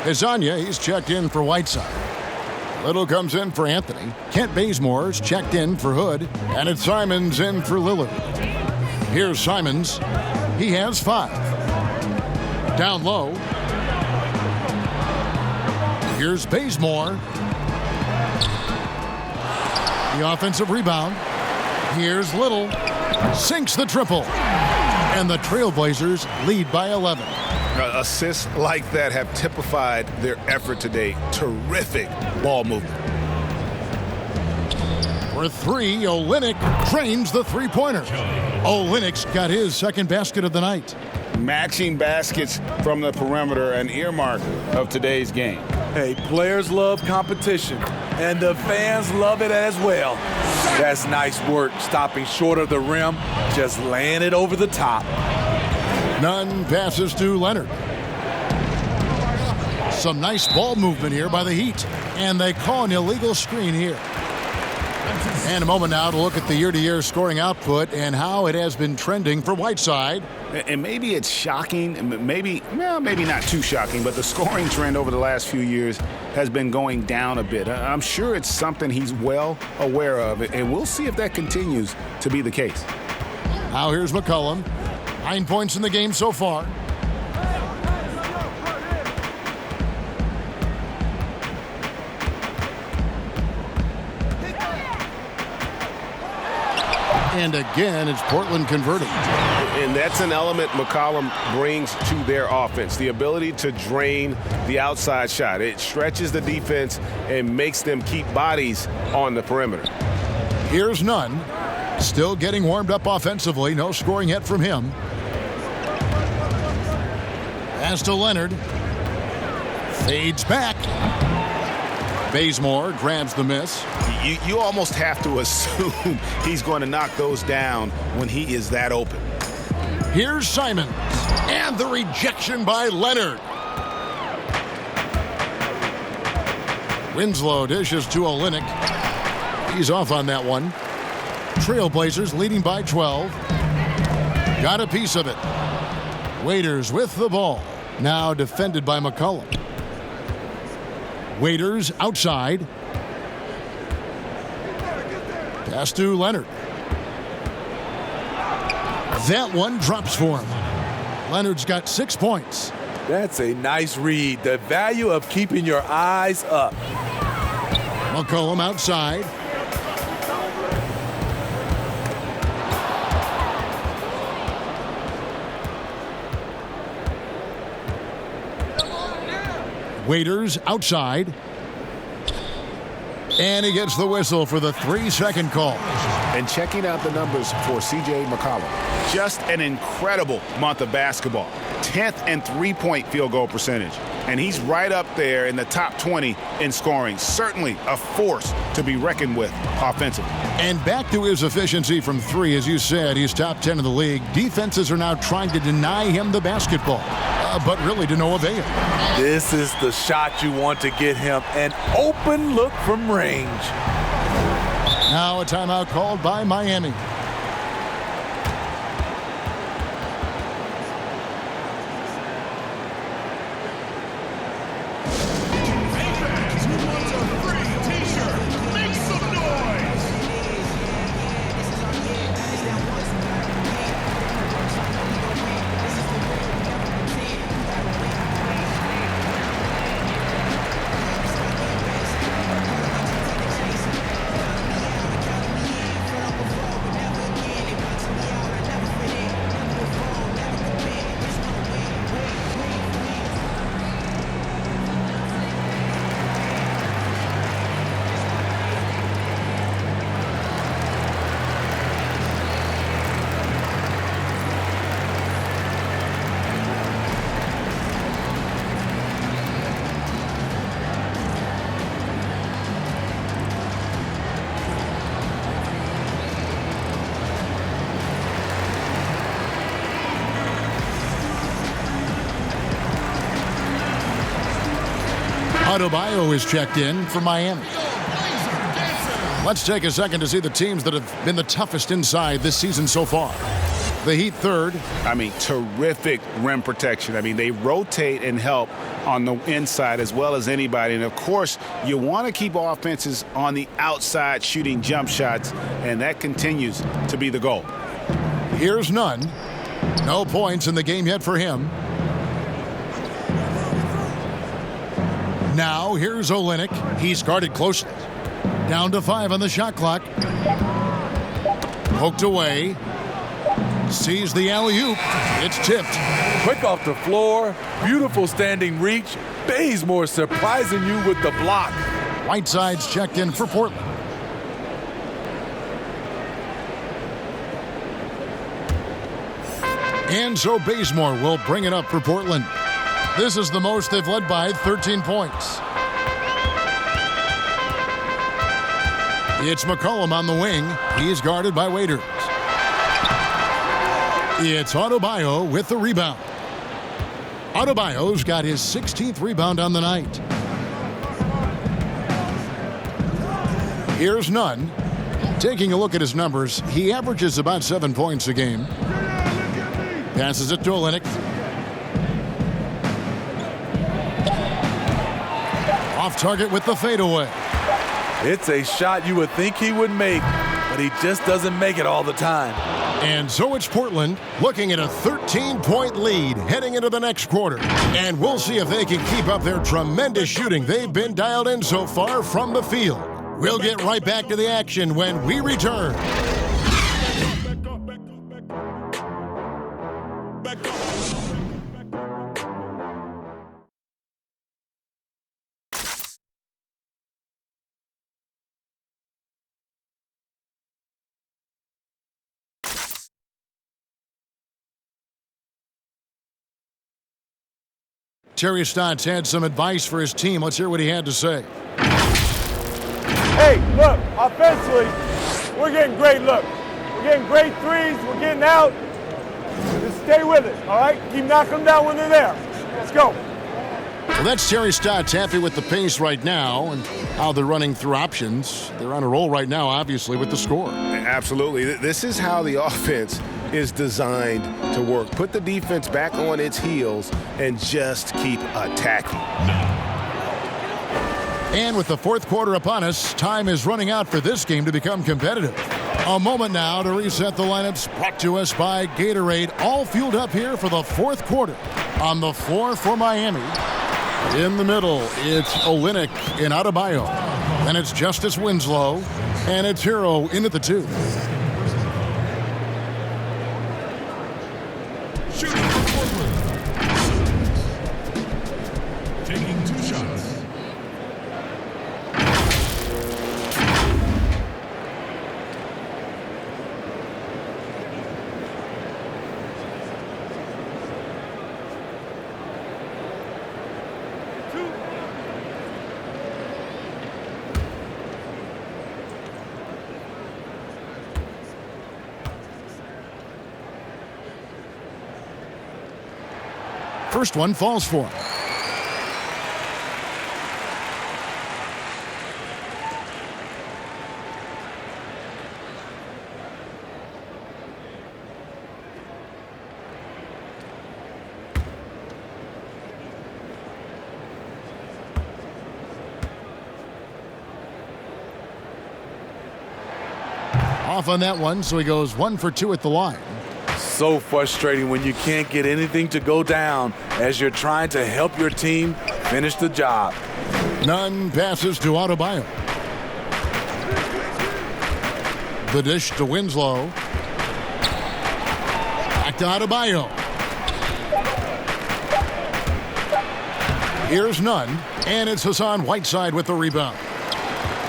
Azania, he's checked in for Whiteside. Little comes in for Anthony. Kent Bazemore's checked in for Hood. And it's Simons in for Lillard. Here's Simons. He has 5. Down low. Here's Bazemore. The offensive rebound. Here's Little. Sinks the triple. And the Trailblazers lead by 11. Assists like that have typified their effort today. Terrific ball movement. For 3, Olynyk drains the three-pointer. Olynyk's got his 2nd basket of the night. Matching baskets from the perimeter, an earmark of today's game. Hey, players love competition, and the fans love it as well. That's nice work, stopping short of the rim, just laying it over the top. Nunn passes to Leonard. Some nice ball movement here by the Heat, and they call an illegal screen here. And a moment now to look at the year-to-year scoring output and how it has been trending for Whiteside. And maybe it's shocking, maybe not too shocking, but the scoring trend over the last few years has been going down a bit. I'm sure it's something he's well aware of, and we'll see if that continues to be the case. Now here's McCollum. 9 points in the game so far. And again, it's Portland converting. And that's an element McCollum brings to their offense, the ability to drain the outside shot. It stretches the defense and makes them keep bodies on the perimeter. Here's Nunn. Still getting warmed up offensively. No scoring yet from him. Pass to Leonard. Fades back. Bazemore grabs the miss. You almost have to assume he's going to knock those down when he is that open. Here's Simon. And the rejection by Leonard. Winslow dishes to Olynyk. He's off on that one. Trailblazers leading by 12. Got a piece of it. Waiters with the ball. Now defended by McCollum. Waiters outside. Pass to Leonard. That one drops for him. Leonard's got 6 points. That's a nice read. The value of keeping your eyes up. McCollum outside. Waiters outside. And he gets the whistle for the 3-second call. And checking out the numbers for C.J. McCollum. Just an incredible month of basketball. 10th and three-point field goal percentage. And he's right up there in the top 20 in scoring. Certainly a force to be reckoned with offensively. And back to his efficiency from three. As you said, he's top 10 in the league. Defenses are now trying to deny him the basketball. But really to no avail. This is the shot you want to get him. An open look from range. Now a timeout called by Miami. Adebayo is checked in for Miami. Let's take a second to see the teams that have been the toughest inside this season so far. The Heat third. Terrific rim protection. They rotate and help on the inside as well as anybody. And, of course, you want to keep offenses on the outside shooting jump shots, and that continues to be the goal. Here's Nunn. No points in the game yet for him. Now here's Olynyk. He's guarded closely. Down to 5 on the shot clock. Poked away. Sees the alley-oop. It's tipped. Quick off the floor. Beautiful standing reach. Bazemore surprising you with the block. Whiteside's checked in for Portland. And so Bazemore will bring it up for Portland. This is the most they've led by 13 points. It's McCollum on the wing. He's guarded by Waiters. It's Adebayo with the rebound. Adebayo's got his 16th rebound on the night. Here's Nunn. Taking a look at his numbers, he averages about 7 points a game. Passes it to Olynyk. Off target with the fadeaway. It's a shot you would think he would make, but he just doesn't make it all the time. And so it's Portland looking at a 13-point lead heading into the next quarter. And we'll see if they can keep up their tremendous shooting they've been dialed in so far from the field. We'll get right back to the action when we return. back up. Terry Stotts had some advice for his team. Let's hear what he had to say. Hey, look, offensively, we're getting great looks. We're getting great threes. We're getting out. Just stay with it, all right? Keep knocking them down when they're there. Let's go. Well, that's Terry Stotts happy with the pace right now and how they're running through options. They're on a roll right now, obviously, with the score. Absolutely. This is how the offense is designed to work. Put the defense back on its heels and just keep attacking. And with the fourth quarter upon us, time is running out for this game to become competitive. A moment now to reset the lineups, brought to us by Gatorade, all fueled up here for the fourth quarter. On the floor for Miami. In the middle, it's Olynyk and Adebayo. And it's Justice Winslow, and it's Hero into the two. Shooting from Portland. Taking 2 shots. First one falls for him. Off on that one, so he goes 1 for 2 at the line. So frustrating when you can't get anything to go down as you're trying to help your team finish the job. None passes to Adebayo. The dish to Winslow. Back to Adebayo. Here's none, and it's Hassan Whiteside with the rebound.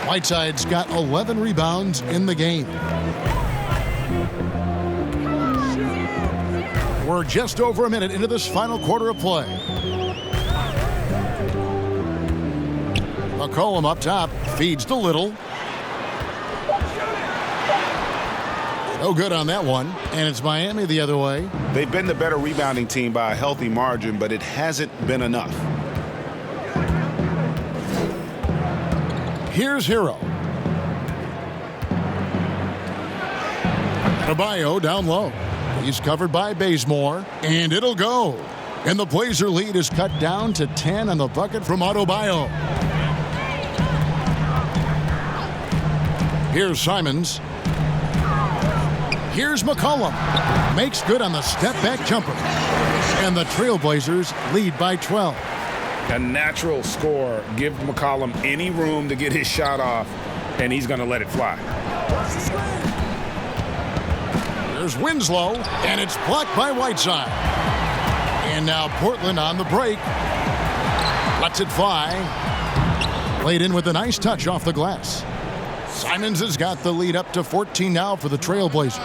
Whiteside's got 11 rebounds in the game. We're just over a minute into this final quarter of play. McCollum up top, feeds to Little. No good on that one, and it's Miami the other way. They've been the better rebounding team by a healthy margin, but it hasn't been enough. Here's Hero. Adebayo down low. He's covered by Bazemore, and it'll go. And the Blazer lead is cut down to 10 on the bucket from Adebayo. Here's Simons. Here's McCollum. Makes good on the step-back jumper. And the Trailblazers lead by 12. A natural score. Give McCollum any room to get his shot off, and he's going to let it fly. There's Winslow, and it's blocked by Whiteside. And now Portland on the break. Lets it fly. Played in with a nice touch off the glass. Simons has got the lead up to 14 now for the Trailblazers.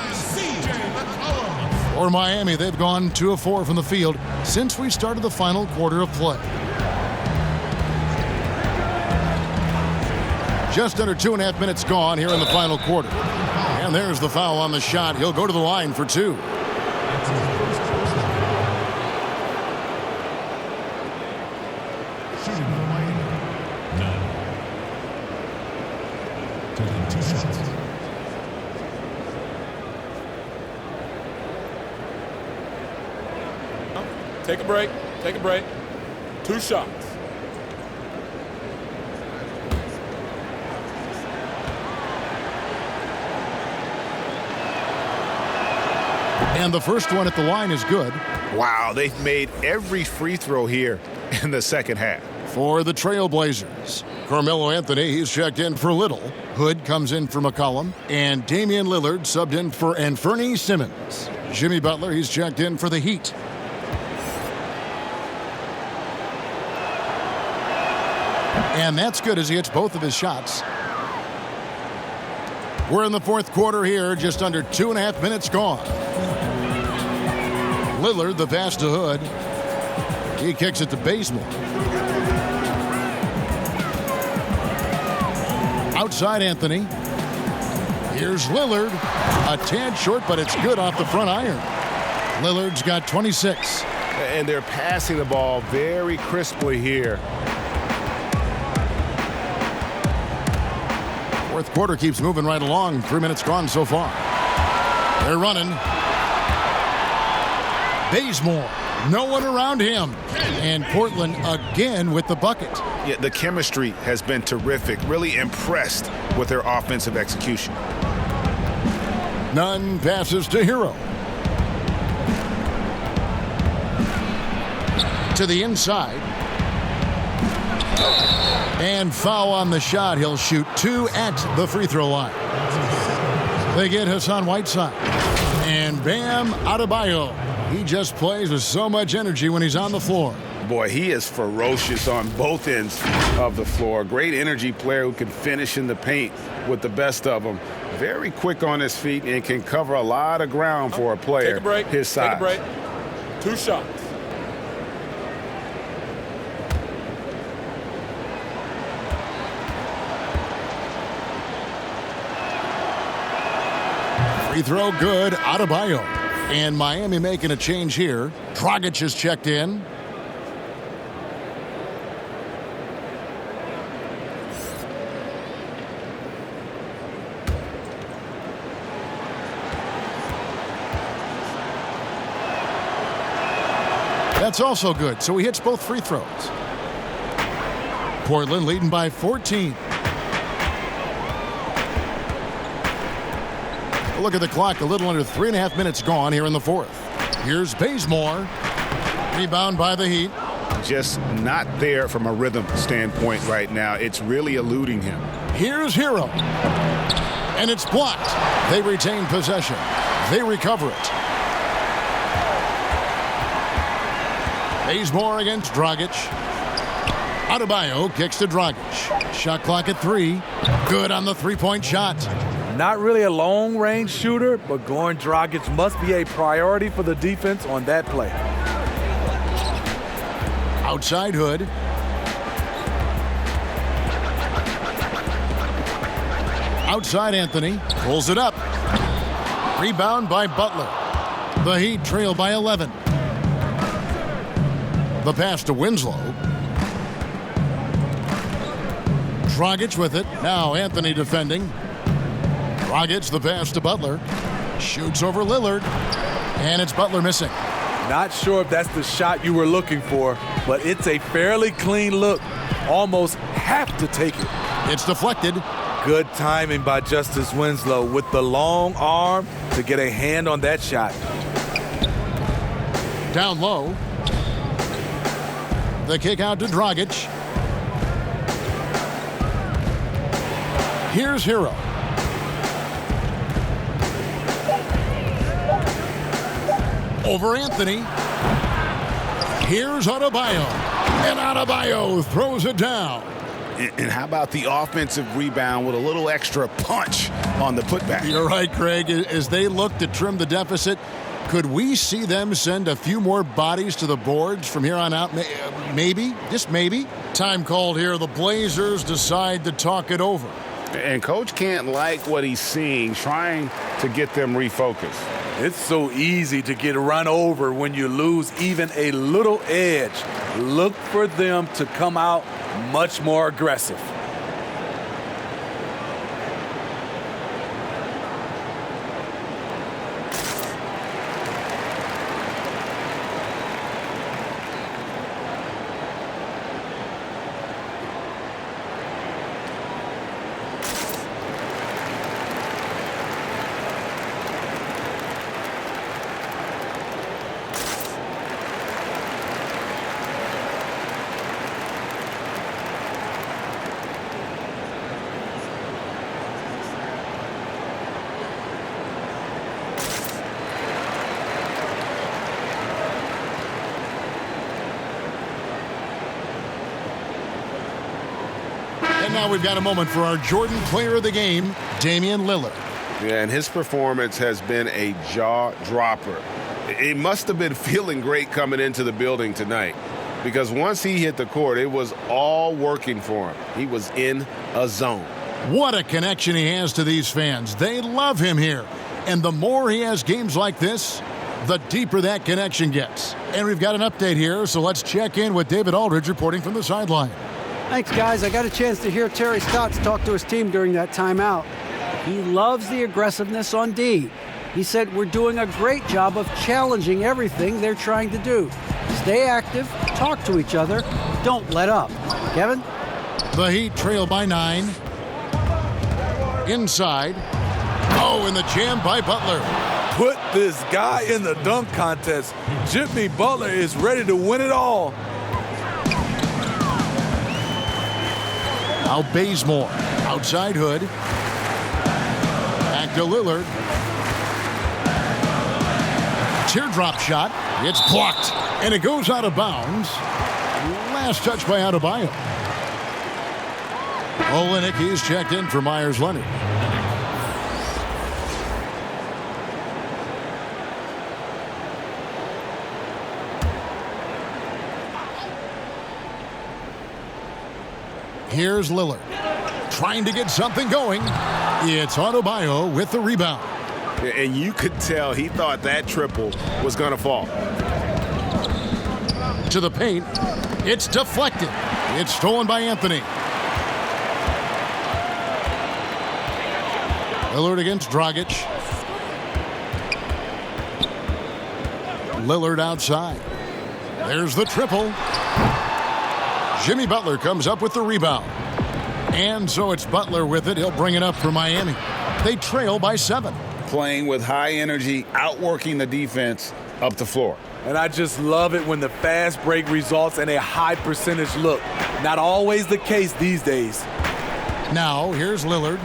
For Miami, they've gone 2 of 4 from the field since we started the final quarter of play. Just under 2.5 minutes gone here in the final quarter. And there's the foul on the shot. He'll go to the line for 2. Shooting for Miami. 9. Taking 2 shots. Take a break. Take a break. 2 shots. And the first one at the line is good. Wow, they've made every free throw here in the second half. For the Trailblazers, Carmelo Anthony, he's checked in for Little. Hood comes in for McCollum. And Damian Lillard subbed in for Anfernee Simons. Jimmy Butler, he's checked in for the Heat. And that's good as he hits both of his shots. We're in the fourth quarter here, just under 2.5 minutes gone. Lillard, the pass to Hood. He kicks it to Bazemore. Outside Anthony. Here's Lillard. A tad short, but it's good off the front iron. Lillard's got 26. And they're passing the ball very crisply here. Fourth quarter keeps moving right along. 3 minutes gone so far. They're running. Bazemore. No one around him. And Portland again with the bucket. Yeah, the chemistry has been terrific. Really impressed with their offensive execution. Nunn passes to Hero. To the inside. And foul on the shot. He'll shoot 2 at the free throw line. They get Hassan Whiteside. And Bam Adebayo. He just plays with so much energy when he's on the floor. Boy, he is ferocious on both ends of the floor. Great energy player who can finish in the paint with the best of them. Very quick on his feet and can cover a lot of ground for a player his size. Take a break. 2 shots. Free throw good, Adebayo. And Miami making a change here. Dragic is checked in. That's also good, so he hits both free throws. Portland leading by 14. Look at the clock, a little under 3.5 minutes gone here in the fourth. Here's Bazemore. Rebound by the Heat. Just not there from a rhythm standpoint right now. It's really eluding him. Here's Hero. And it's blocked. They retain possession. They recover it. Bazemore against Dragic. Adebayo kicks to Dragic. Shot clock at 3. Good on the three-point shot. Not really a long-range shooter, but Goran Dragic must be a priority for the defense on that play. Outside Hood. Outside Anthony. Pulls it up. Rebound by Butler. The Heat trail by 11. The pass to Winslow. Dragic with it. Now Anthony defending. Dragic the pass to Butler. Shoots over Lillard. And it's Butler missing. Not sure if that's the shot you were looking for, but it's a fairly clean look. Almost have to take it. It's deflected. Good timing by Justice Winslow with the long arm to get a hand on that shot. Down low. The kick out to Dragic. Here's Hero. Over Anthony. Here's Adebayo. And Adebayo throws it down. And how about the offensive rebound with a little extra punch on the putback? You're right, Craig. As they look to trim the deficit, could we see them send a few more bodies to the boards from here on out? Maybe, just maybe. Time called here. The Blazers decide to talk it over. And Coach can't like what he's seeing, trying to get them refocused. It's so easy to get run over when you lose even a little edge. Look for them to come out much more aggressive. And now we've got a moment for our Jordan Player of the Game, Damian Lillard. Yeah, and his performance has been a jaw-dropper. It must have been feeling great coming into the building tonight, because once he hit the court, it was all working for him. He was in a zone. What a connection he has to these fans. They love him here. And the more he has games like this, the deeper that connection gets. And we've got an update here, so let's check in with David Aldridge reporting from the sideline. Thanks, guys. I got a chance to hear Terry Stotts talk to his team during that timeout. He loves the aggressiveness on D. He said, we're doing a great job of challenging everything they're trying to do. Stay active, talk to each other, don't let up. Kevin? The Heat trail by 9. Inside. Oh, and the jam by Butler. Put this guy in the dunk contest. Jimmy Butler is ready to win it all. Now Bazemore. Outside Hood. Back to Lillard. Teardrop shot. It's blocked. And it goes out of bounds. Last touch by Adebayo. Olynyk, he's checked in for Myers Leonard. Here's Lillard trying to get something going. It's Adebayo with the rebound. And you could tell he thought that triple was going to fall. To the paint. It's deflected. It's stolen by Anthony. Lillard against Dragic. Lillard outside. There's the triple. Jimmy Butler comes up with the rebound. And so it's Butler with it. He'll bring it up for Miami. They trail by 7. Playing with high energy, outworking the defense up the floor. And I just love it when the fast break results in a high percentage look. Not always the case these days. Now, here's Lillard.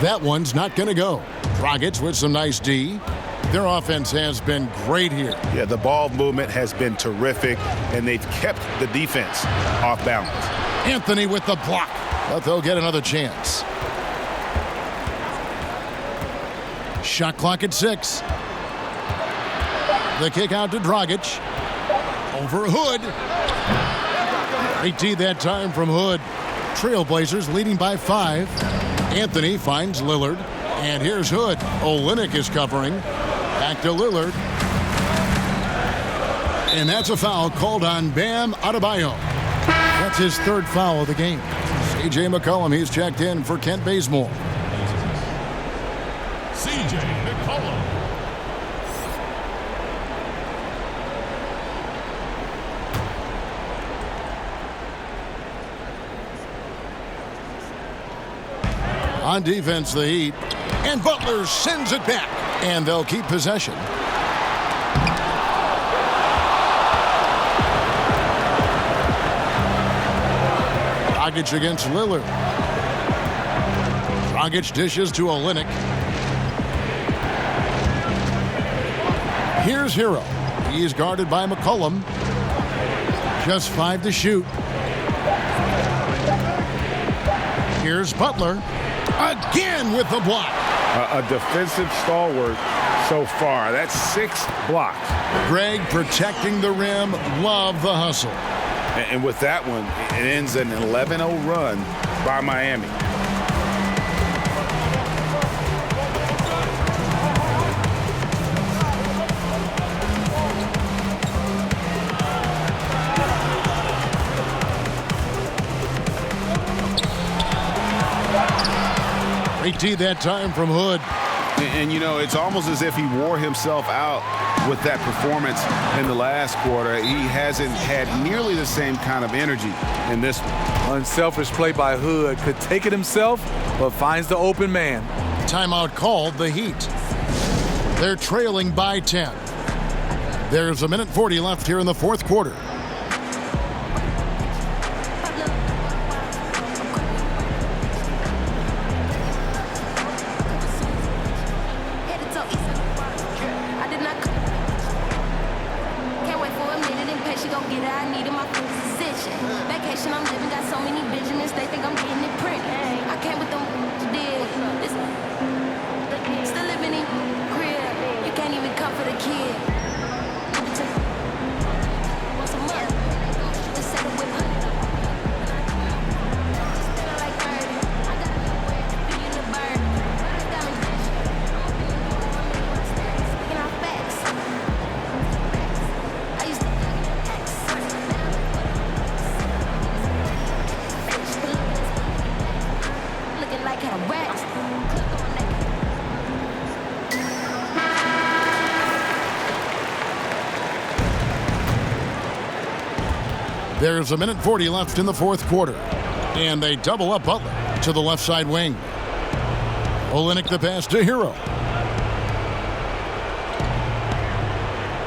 That one's not going to go. Dragic with some nice D. Their offense has been great here. Yeah, the ball movement has been terrific, and they've kept the defense off balance. Anthony with the block, but they'll get another chance. Shot clock at 6. The kick out to Dragic. Over Hood. Great D that time from Hood. Trailblazers leading by 5. Anthony finds Lillard. And here's Hood. Olynyk is covering. Back to Lillard. And that's a foul called on Bam Adebayo. That's his 3rd foul of the game. C.J. McCollum, he's checked in for Kent Bazemore. C.J. McCollum. On defense, the Heat. And Butler sends it back. And they'll keep possession. Dragic against Lillard. Dragic dishes to Olynyk. Here's Hero. He's guarded by McCollum. Just 5 to shoot. Here's Butler. Again with the block. A defensive stalwart so far. That's 6 blocks. Greg protecting the rim. Love the hustle. And with that one, it ends an 11-0 run by Miami. Great D that time from Hood. And, you know, it's almost as if he wore himself out with that performance in the last quarter. He hasn't had nearly the same kind of energy in this one. Unselfish play by Hood. Could take it himself, but finds the open man. Timeout called, the Heat. They're trailing by 10. There's 1:40 left here in the 4th quarter. Can't wait for a minute in case she gon' get it. I need in my position. kid. Want some money? Just set it with me. Standing like 30. I got a little way to be in the bird. Diamond dash. Speaking out facts. I used to looking like a rat. There's 1:40 left in the fourth quarter. And they double up Butler to the left side wing. Olynyk the pass to Hero.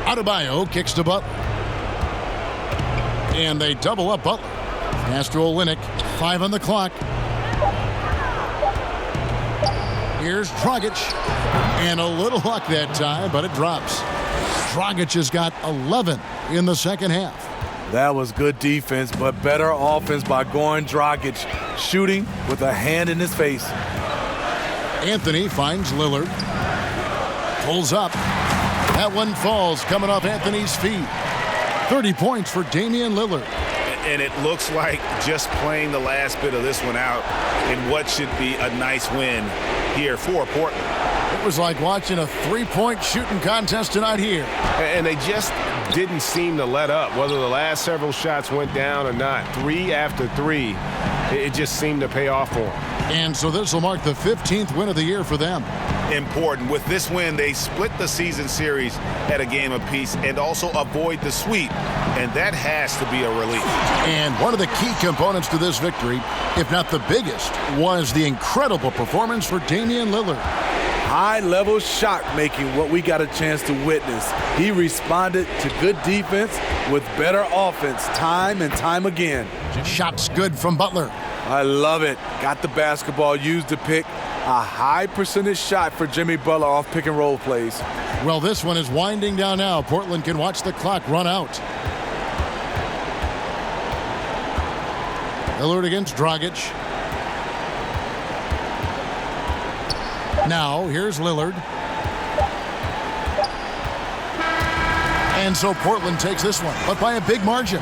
Adebayo kicks to Butler. And they double up Butler. Pass to Olynyk. 5 on the clock. Here's Dragic. And a little luck that time, but it drops. Dragic has got 11 in the second half. That was good defense, but better offense by Goran Dragic, shooting with a hand in his face. Anthony finds Lillard. Pulls up. That one falls coming off Anthony's feet. 30 points for Damian Lillard. And it looks like just playing the last bit of this one out in what should be a nice win here for Portland. It was like watching a three-point shooting contest tonight here. And they just didn't seem to let up, whether the last several shots went down or not. 3 after 3, it just seemed to pay off for them. And so this will mark the 15th win of the year for them. Important. With this win, they split the season series at a game apiece and also avoid the sweep. And that has to be a relief. And one of the key components to this victory, if not the biggest, was the incredible performance for Damian Lillard. High-level shot making, what we got a chance to witness. He responded to good defense with better offense time and time again. Shots good from Butler. I love it. Got the basketball, used to pick a high percentage shot for Jimmy Butler off pick and roll plays. Well, this one is winding down now. Portland can watch the clock run out. Lillard against Dragic. Now, here's Lillard. And so Portland takes this one, but by a big margin.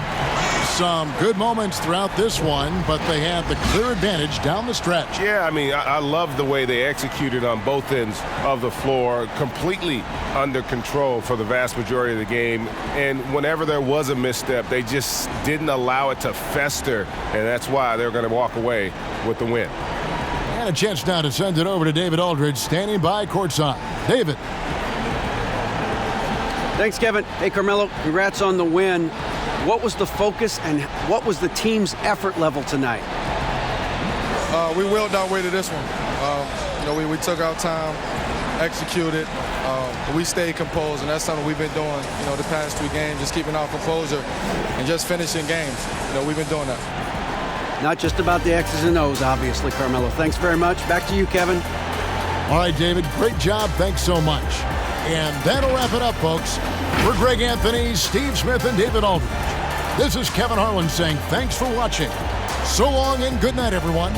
Some good moments throughout this one, but they have the clear advantage down the stretch. Yeah, I mean, I love the way they executed on both ends of the floor, completely under control for the vast majority of the game. And whenever there was a misstep, they just didn't allow it to fester, and that's why they're going to walk away with the win. And a chance now to send it over to David Aldridge, standing by courtside. David. Thanks, Kevin. Hey, Carmelo, congrats on the win. What was the focus and what was the team's effort level tonight? We willed our way to this one. We took our time, executed. We stayed composed, and that's something we've been doing, the past 3 games, just keeping our composure and just finishing games. We've been doing that. Not just about the X's and O's, obviously, Carmelo. Thanks very much. Back to you, Kevin. All right, David, great job. Thanks so much. And that'll wrap it up, folks. For Greg Anthony, Steve Smith, and David Aldridge, this is Kevin Harlan saying thanks for watching. So long and good night, everyone.